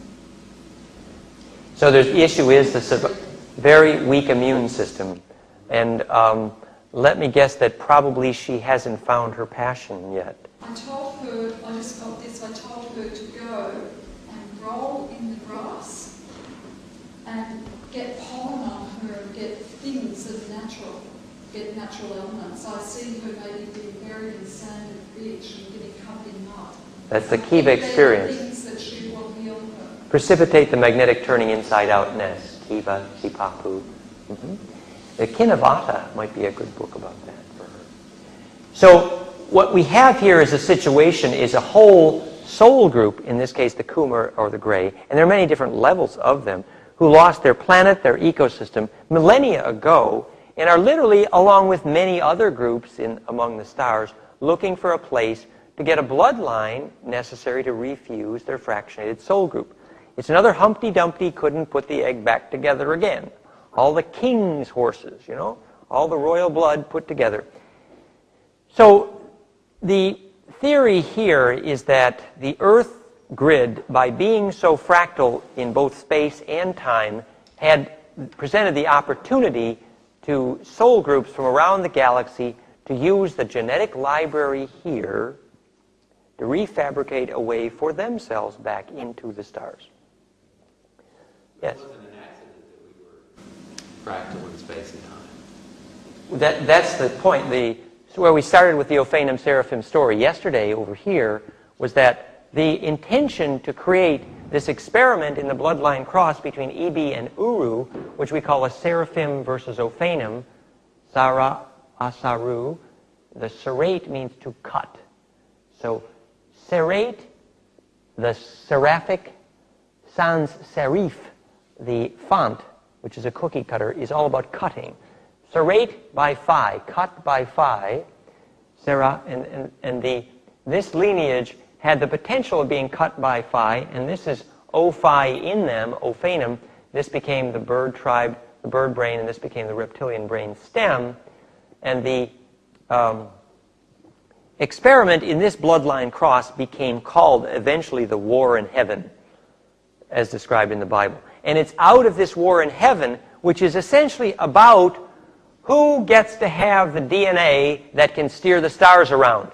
So the issue is the very weak immune system. And let me guess that probably she hasn't found her passion yet. I told her, I just got this, I told her to go and roll in the grass and get pollen on her and get things that are natural. get natural elements. I see her maybe getting buried in sand and beach and getting covered in mud. That's the Kiva experience. Things that she will heal her. Precipitate the magnetic turning inside-outness. Kiva, Kipapu. The Kinavata might be a good book about that for her. So what we have here is a situation, is a whole soul group, in this case the Kumar or the Gray, and there are many different levels of them, who lost their planet, their ecosystem, millennia ago, and are literally, along with many other groups among the stars, looking for a place to get a bloodline necessary to refuse their fractionated soul group. It's another Humpty Dumpty couldn't put the egg back together again. All the king's horses, you know, all the royal blood put together. So the theory here is that the Earth grid, by being so fractal in both space and time, had presented the opportunity to soul groups from around the galaxy to use the genetic library here to refabricate a way for themselves back into the stars. Yes? It wasn't an accident that we were fractal in space and time. That's the point. So where we started with the Ophanim Seraphim story yesterday over here was that the intention to create this experiment in the bloodline cross between Ebi and Uru, which we call a Seraphim versus Ophanim, Sara Asaru, the serate means to cut. So serate, the seraphic, sans serif, the font, which is a cookie cutter, is all about cutting. Serate by phi, cut by phi, Sarah, and this lineage had the potential of being cut by phi, and this is O-phi in them, Ophanim. This became the bird tribe, the bird brain, and this became the reptilian brain stem. And the experiment in this bloodline cross became called eventually the war in heaven, as described in the Bible. And it's out of this war in heaven, which is essentially about who gets to have the DNA that can steer the stars around.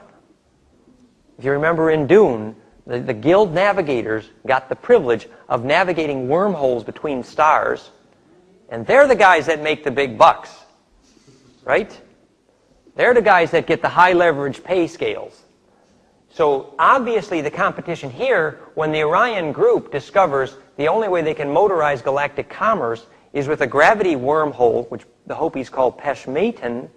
If you remember in Dune, the guild navigators got the privilege of navigating wormholes between stars, and they're the guys that make the big bucks, right? They're the guys that get the high leverage pay scales. So obviously the competition here, when the Orion group discovers the only way they can motorize galactic commerce is with a gravity wormhole, which the Hopis call Peshmatan,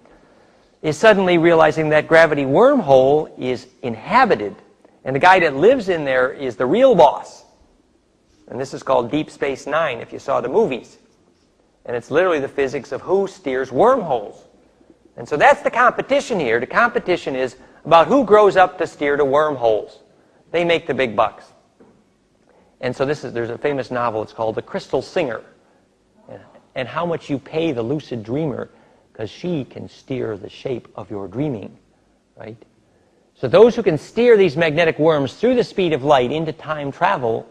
is suddenly realizing that gravity wormhole is inhabited. And the guy that lives in there is the real boss. And this is called Deep Space Nine, if you saw the movies. And it's literally the physics of who steers wormholes. And so that's the competition here. The competition is about who grows up to steer the wormholes. They make the big bucks. And so there's a famous novel, it's called The Crystal Singer. And how much you pay the lucid dreamer, because she can steer the shape of your dreaming, right? So those who can steer these magnetic worms through the speed of light into time travel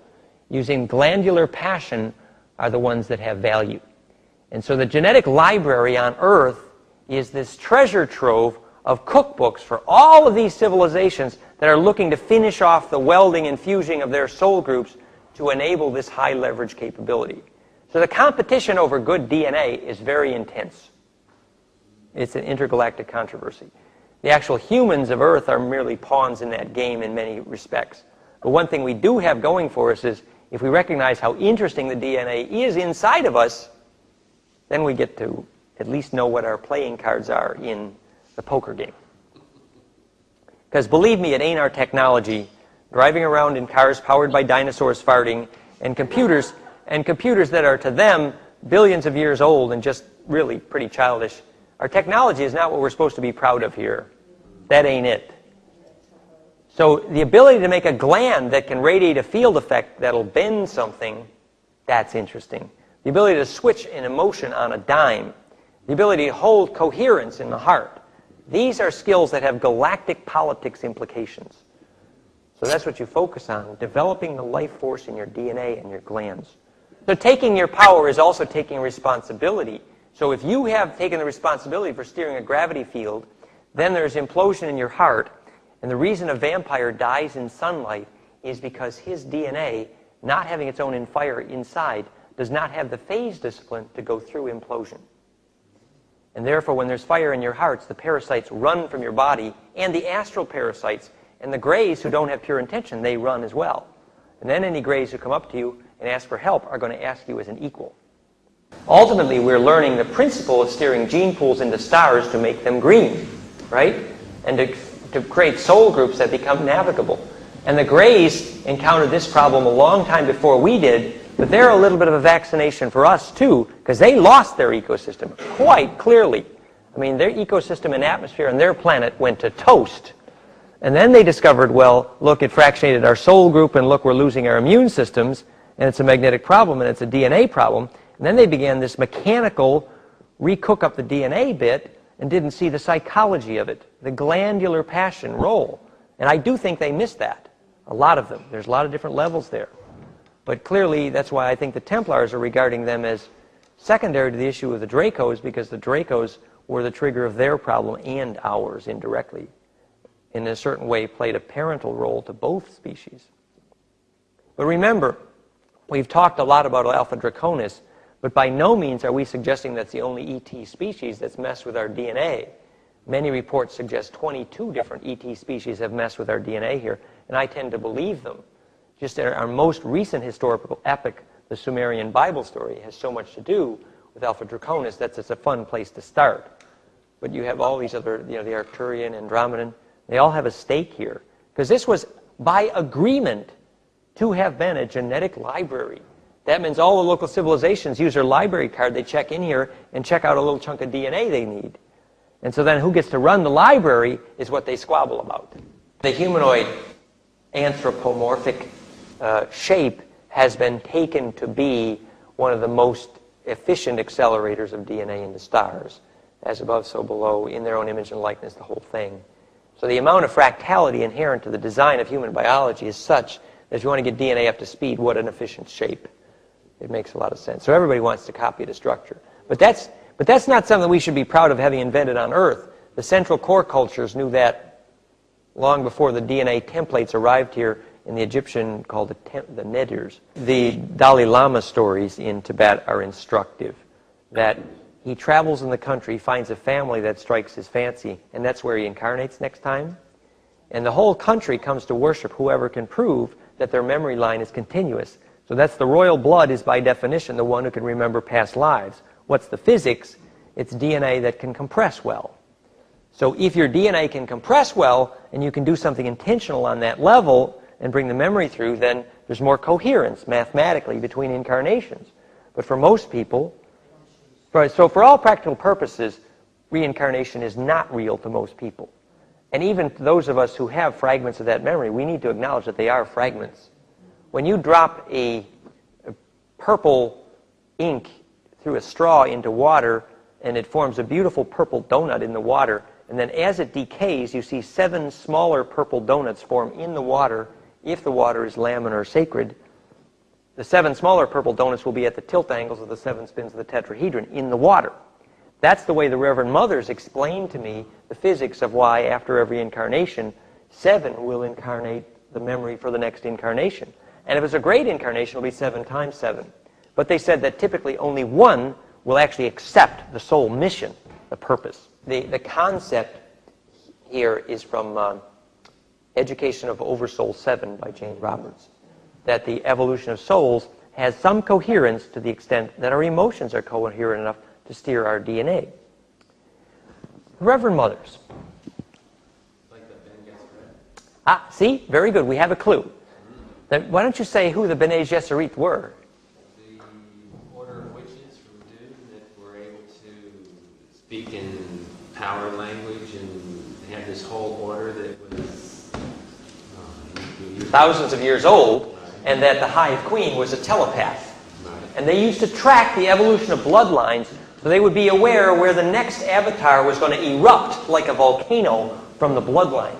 using glandular passion are the ones that have value. And so the genetic library on Earth is this treasure trove of cookbooks for all of these civilizations that are looking to finish off the welding and fusing of their soul groups to enable this high leverage capability. So the competition over good DNA is very intense. It's an intergalactic controversy. The actual humans of Earth are merely pawns in that game in many respects. But one thing we do have going for us is if we recognize how interesting the DNA is inside of us, then we get to at least know what our playing cards are in the poker game. Because believe me, it ain't our technology driving around in cars powered by dinosaurs farting and computers that are to them billions of years old and just really pretty childish. Our technology is not what we're supposed to be proud of here. That ain't it. So the ability to make a gland that can radiate a field effect that'll bend something, that's interesting. The ability to switch an emotion on a dime. The ability to hold coherence in the heart. These are skills that have galactic politics implications. So that's what you focus on, developing the life force in your DNA and your glands. So taking your power is also taking responsibility. So if you have taken the responsibility for steering a gravity field, then there's implosion in your heart. And the reason a vampire dies in sunlight is because his DNA, not having its own fire inside, does not have the phase discipline to go through implosion. And therefore, when there's fire in your hearts, the parasites run from your body, and the astral parasites. And the grays who don't have pure intention, they run as well. And then any grays who come up to you and ask for help are going to ask you as an equal. Ultimately, we're learning the principle of steering gene pools into stars to make them green, right? And to create soul groups that become navigable. And the grays encountered this problem a long time before we did, but they're a little bit of a vaccination for us too, because they lost their ecosystem quite clearly. I mean, their ecosystem and atmosphere on their planet went to toast. And then they discovered, well, look, it fractionated our soul group, and look, we're losing our immune systems, and it's a magnetic problem, and it's a DNA problem. And then they began this mechanical recook up the DNA bit and didn't see the psychology of it, the glandular passion role. And I do think they missed that, a lot of them. There's a lot of different levels there. But clearly, that's why I think the Templars are regarding them as secondary to the issue of the Dracos, because the Dracos were the trigger of their problem and ours indirectly. In a certain way, played a parental role to both species. But remember, we've talked a lot about Alpha Draconis, but by no means are we suggesting that's the only ET species that's messed with our DNA. Many reports suggest 22 different ET species have messed with our DNA here, and I tend to believe them. Just our most recent historical epic, the Sumerian Bible story, has so much to do with Alpha Draconis that it's a fun place to start. But you have all these other, the Arcturian, Andromedan, they all have a stake here. Because this was by agreement to have been a genetic library. That means all the local civilizations use their library card. They check in here and check out a little chunk of DNA they need. And so then who gets to run the library is what they squabble about. The humanoid anthropomorphic shape has been taken to be one of the most efficient accelerators of DNA into stars. As above, so below, in their own image and likeness, the whole thing. So the amount of fractality inherent to the design of human biology is such that if you want to get DNA up to speed, what an efficient shape. It makes a lot of sense. So everybody wants to copy the structure. But that's not something we should be proud of having invented on Earth. The Central Core cultures knew that long before the DNA templates arrived here in the Egyptian called the Nedirs. The Dalai Lama stories in Tibet are instructive. That he travels in the country, finds a family that strikes his fancy, and that's where he incarnates next time. And the whole country comes to worship whoever can prove that their memory line is continuous. So that's the royal blood is by definition the one who can remember past lives. What's the physics? It's DNA that can compress well. So if your DNA can compress well, and you can do something intentional on that level and bring the memory through, then there's more coherence mathematically between incarnations. But for most people, so for all practical purposes, reincarnation is not real to most people. And even those of us who have fragments of that memory, we need to acknowledge that they are fragments. When you drop a purple ink through a straw into water, and it forms a beautiful purple donut in the water, and then as it decays, you see 7 smaller purple donuts form in the water, if the water is laminar sacred. The 7 smaller purple donuts will be at the tilt angles of the 7 spins of the tetrahedron in the water. That's the way the Reverend Mothers explained to me the physics of why, after every incarnation, 7 will incarnate the memory for the next incarnation. And if it's a great incarnation, it'll be 7 times 7. But they said that typically only 1 will actually accept the soul mission, the purpose. The concept here is from Education of Oversoul 7 by Jane Roberts, that the evolution of souls has some coherence to the extent that our emotions are coherent enough to steer our DNA. Reverend Mothers. Like the Ben Gesserit. See? Very good. We have a clue. Then why don't you say who the Bene Gesserit were? The order of witches from Dune that were able to speak in power language and had this whole order that was Thousands of years old, and that the Hive Queen was a telepath. And they used to track the evolution of bloodlines so they would be aware where the next avatar was going to erupt like a volcano from the bloodline.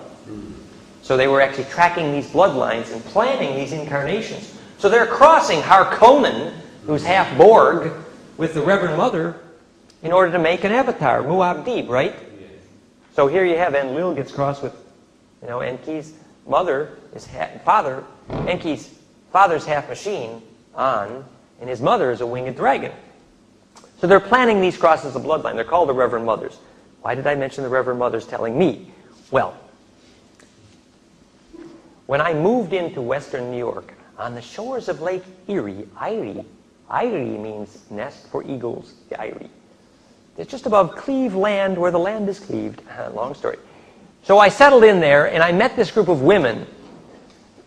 So they were actually tracking these bloodlines and planning these incarnations. So they're crossing Harkonnen, who's half Borg, with the Reverend Mother in order to make an avatar, Muad'Dib, right? So here you have Enlil gets crossed with, Enki's mother is father. Enki's father's half machine, An, and his mother is a winged dragon. So they're planting these crosses of bloodline. They're called the Reverend Mothers. Why did I mention the Reverend Mothers telling me? Well, when I moved into western New York, on the shores of Lake Erie, Erie means nest for eagles, the Erie. It's just above Cleveland, where the land is cleaved. Long story. So I settled in there, and I met this group of women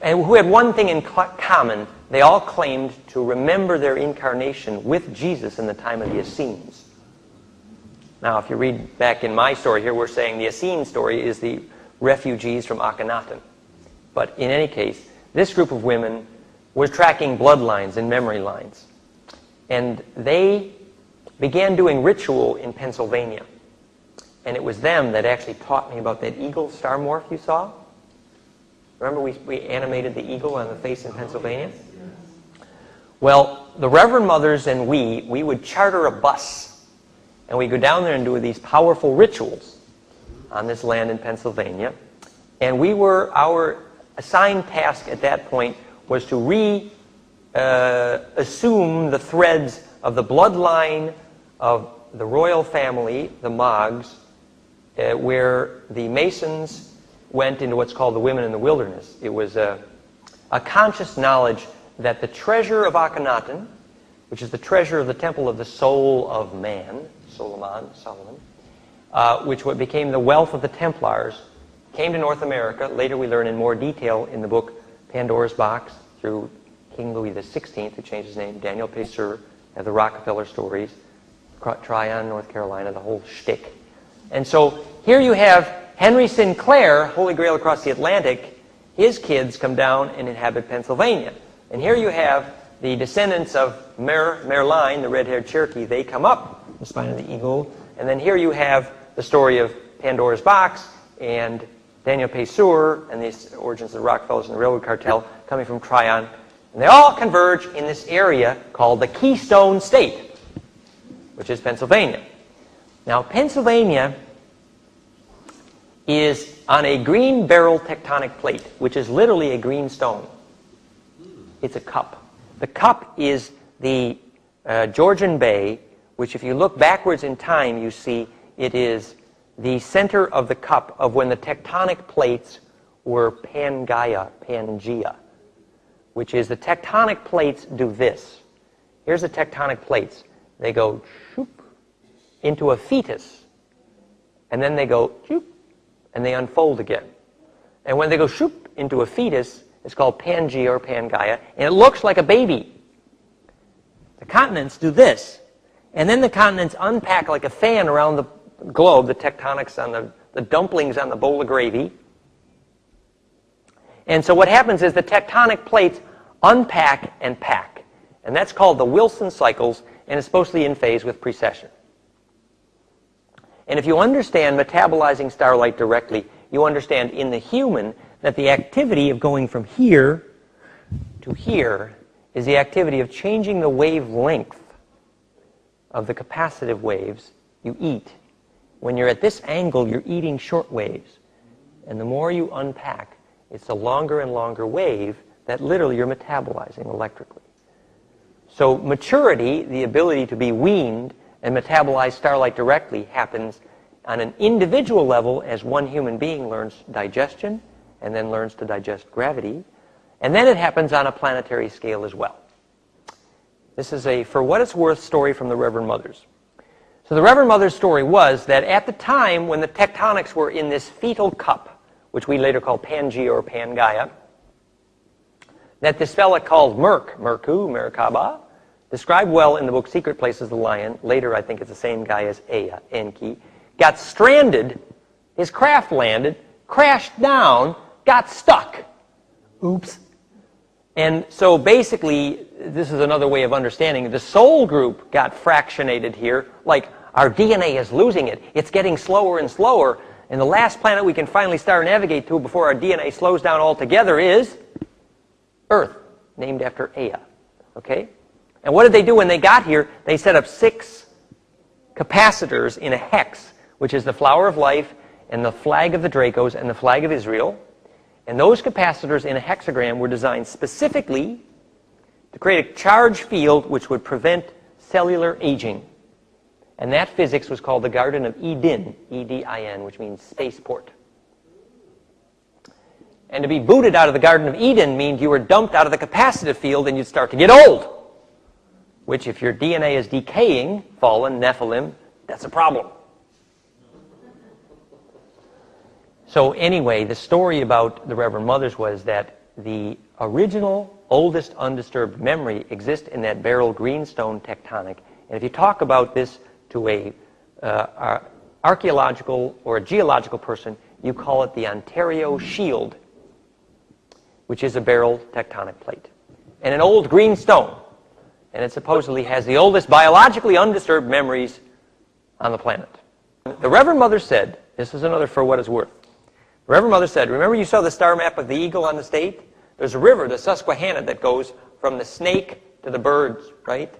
who had one thing in common. They all claimed to remember their incarnation with Jesus in the time of the Essenes. Now, if you read back in my story here, we're saying the Essene story is the refugees from Akhenaten. But in any case, this group of women was tracking bloodlines and memory lines. And they began doing ritual in Pennsylvania. And it was them that actually taught me about that eagle star morph you saw. Remember we animated the eagle on the face in Pennsylvania? Well, the Reverend Mothers and we would charter a bus. And we'd go down there and do these powerful rituals on this land in Pennsylvania. And our assigned task at that point was to assume the threads of the bloodline of the royal family, the Moggs, where the Masons went into what's called the women in the wilderness. It was a conscious knowledge that the treasure of Akhenaten, which is the treasure of the temple of the soul of man, Solomon, which became the wealth of the Templars, came to North America. Later we learn in more detail in the book Pandora's Box through King Louis XVI, who changed his name, Daniel Peseur, the Rockefeller stories, Tryon, North Carolina, the whole shtick. And so here you have Henry Sinclair, Holy Grail across the Atlantic. His kids come down and inhabit Pennsylvania. And here you have the descendants of Merline, the red-haired Cherokee. They come up the spine of the eagle. And then here you have the story of Pandora's Box and Daniel Peseur and the origins of the Rockefellers and the Railroad Cartel coming from Tryon. And they all converge in this area called the Keystone State, which is Pennsylvania. Now, Pennsylvania is on a green beryl tectonic plate, which is literally a green stone. It's a cup. The cup is the Georgian Bay, which if you look backwards in time, you see it is the center of the cup of when the tectonic plates were Pangea, which is the tectonic plates do this. Here's the tectonic plates. They go shoop into a fetus, and then they go shoop, and they unfold again. And when they go shoop into a fetus, it's called Pangea or Pangaea, and it looks like a baby. The continents do this. And then the continents unpack like a fan around the globe, the tectonics on the dumplings on the bowl of gravy. And so what happens is the tectonic plates unpack and pack. And that's called the Wilson cycles, and it's supposed to be in phase with precession. And if you understand metabolizing starlight directly, you understand in the human that the activity of going from here to here is the activity of changing the wavelength of the capacitive waves you eat. When you're at this angle, you're eating short waves. And the more you unpack, it's a longer and longer wave that literally you're metabolizing electrically. So maturity, the ability to be weaned and metabolize starlight directly, happens on an individual level as one human being learns digestion and then learns to digest gravity. And then it happens on a planetary scale as well. This is a, for what it's worth, story from the Reverend Mothers. So the Reverend Mother's story was that at the time when the tectonics were in this fetal cup, which we later call Pangea or Pangaea, that this fella called Merkaba, described well in the book Secret Places of the Lion, later I think it's the same guy as Ea, Enki, got stranded, his craft landed, crashed down, got stuck. Oops. And so basically, this is another way of understanding, the soul group got fractionated here, like our DNA is losing it. It's getting slower and slower, and the last planet we can finally start navigate to before our DNA slows down altogether is Earth, named after Ea. Okay? And what did they do when they got here? They set up 6 capacitors in a hex, which is the flower of life and the flag of the Dracos and the flag of Israel. And those capacitors in a hexagram were designed specifically to create a charge field which would prevent cellular aging. And that physics was called the Garden of Eden, E-D-I-N, which means spaceport. And to be booted out of the Garden of Eden means you were dumped out of the capacitive field and you'd start to get old. Which, if your DNA is decaying, fallen, Nephilim, that's a problem. So anyway, the story about the Reverend Mothers was that the original, oldest undisturbed memory exists in that Beryl greenstone tectonic. And if you talk about this to a archaeological or a geological person, you call it the Ontario Shield, which is a Beryl tectonic plate. And an old greenstone. And it supposedly has the oldest biologically undisturbed memories on the planet. The Reverend Mother said, this is another for what it's worth. The Reverend Mother said, remember you saw the star map of the eagle on the state? There's a river, the Susquehanna, that goes from the snake to the birds, right?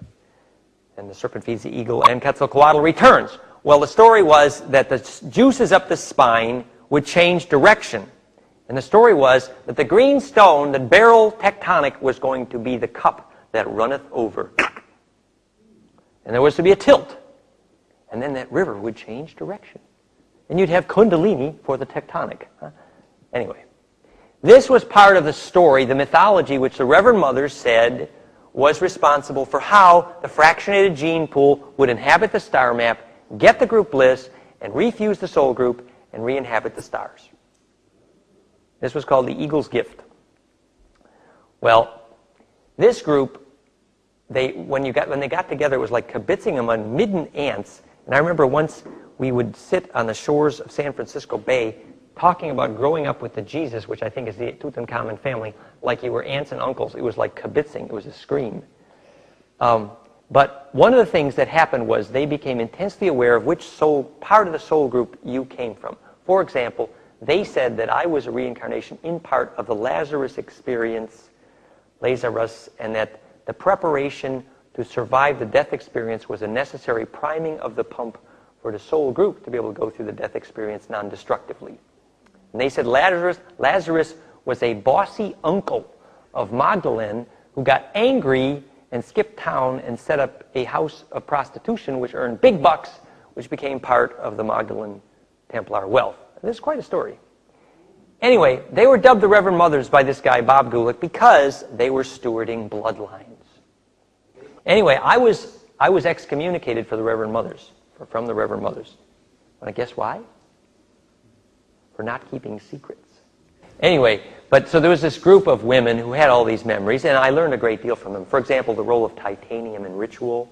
And the serpent feeds the eagle, and Quetzalcoatl returns. Well, the story was that the juices up the spine would change direction. And the story was that the green stone, the Beryl tectonic, was going to be the cup that runneth over. And there was to be a tilt. And then that river would change direction. And you'd have Kundalini for the tectonic. Anyway, this was part of the story, the mythology, which the Reverend Mother said was responsible for how the fractionated gene pool would inhabit the star map, get the group bliss, and refuse the soul group, and re-inhabit the stars. This was called the Eagle's Gift. Well, this group, when they got together, it was like kibitzing them on midden ants. And I remember once we would sit on the shores of San Francisco Bay talking about growing up with the Jesus, which I think is the Tutankhamun family, like you were aunts and uncles. It was like kibitzing. It was a scream. But one of the things that happened was they became intensely aware of which part of the soul group you came from. For example, they said that I was a reincarnation in part of the Lazarus experience, Lazarus, and that the preparation to survive the death experience was a necessary priming of the pump for the soul group to be able to go through the death experience non-destructively. And they said Lazarus was a bossy uncle of Magdalene who got angry and skipped town and set up a house of prostitution which earned big bucks, which became part of the Magdalene Templar wealth. And this is quite a story. Anyway, they were dubbed the Reverend Mothers by this guy, Bob Gulick, because they were stewarding bloodlines. Anyway, I was excommunicated for the Reverend Mothers, from the Reverend Mothers. Want to guess why? For not keeping secrets. Anyway, so there was this group of women who had all these memories, and I learned a great deal from them. For example, the role of titanium in ritual,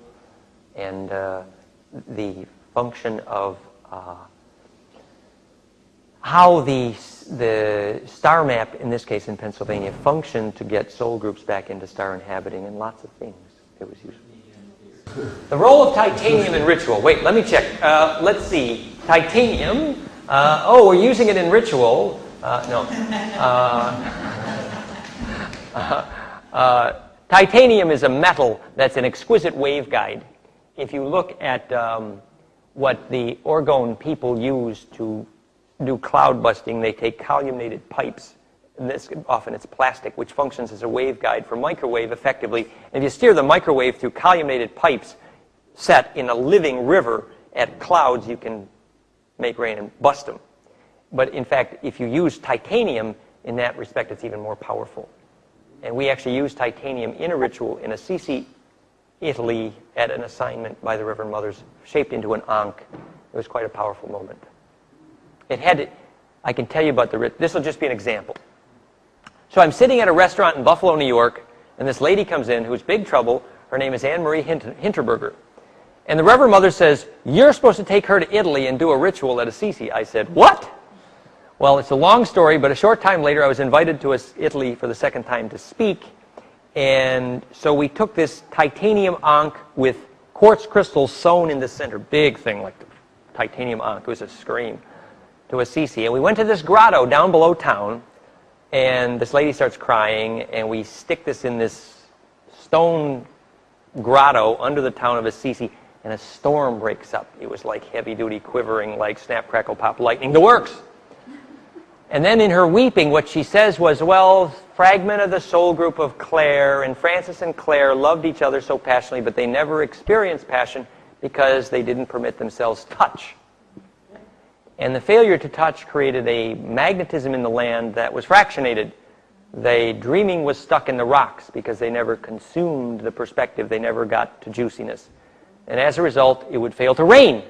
and the function of how the star map, in this case in Pennsylvania, functioned to get soul groups back into star inhabiting, and lots of things it was useful. The role of titanium in ritual. Wait, let me check. Let's see. Titanium. We're using it in ritual. No. Titanium is a metal that's an exquisite waveguide. If you look at what the Orgone people use to do cloud busting, they take columnated pipes. And often it's plastic, which functions as a waveguide for microwave effectively. And if you steer the microwave through columnated pipes set in a living river at clouds, you can make rain and bust them. But in fact, if you use titanium, in that respect, it's even more powerful. And we actually used titanium in a ritual in Assisi, Italy, at an assignment by the Reverend Mothers, shaped into an ankh. It was quite a powerful moment. I can tell you about this will just be an example. So I'm sitting at a restaurant in Buffalo, New York, and this lady comes in who's big trouble. Her name is Anne Marie Hinterberger. And the Reverend Mother says, you're supposed to take her to Italy and do a ritual at Assisi. I said, what? Well, it's a long story, but a short time later I was invited to Italy for the second time to speak. And so we took this titanium ankh with quartz crystals sewn in the center. Big thing like the titanium ankh. It was a scream. To Assisi. And we went to this grotto down below town, and this lady starts crying, and we stick this in this stone grotto under the town of Assisi, and a storm breaks up. It was like heavy-duty quivering, like snap, crackle, pop, lightning, the works. And then in her weeping, what she says was, well, fragment of the soul group of Claire, and Francis and Claire loved each other so passionately, but they never experienced passion because they didn't permit themselves touch. And the failure to touch created a magnetism in the land that was fractionated. The dreaming was stuck in the rocks because they never consumed the perspective. They never got to juiciness. And as a result, it would fail to rain.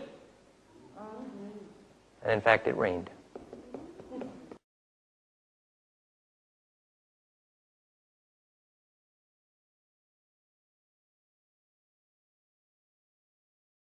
And in fact, it rained.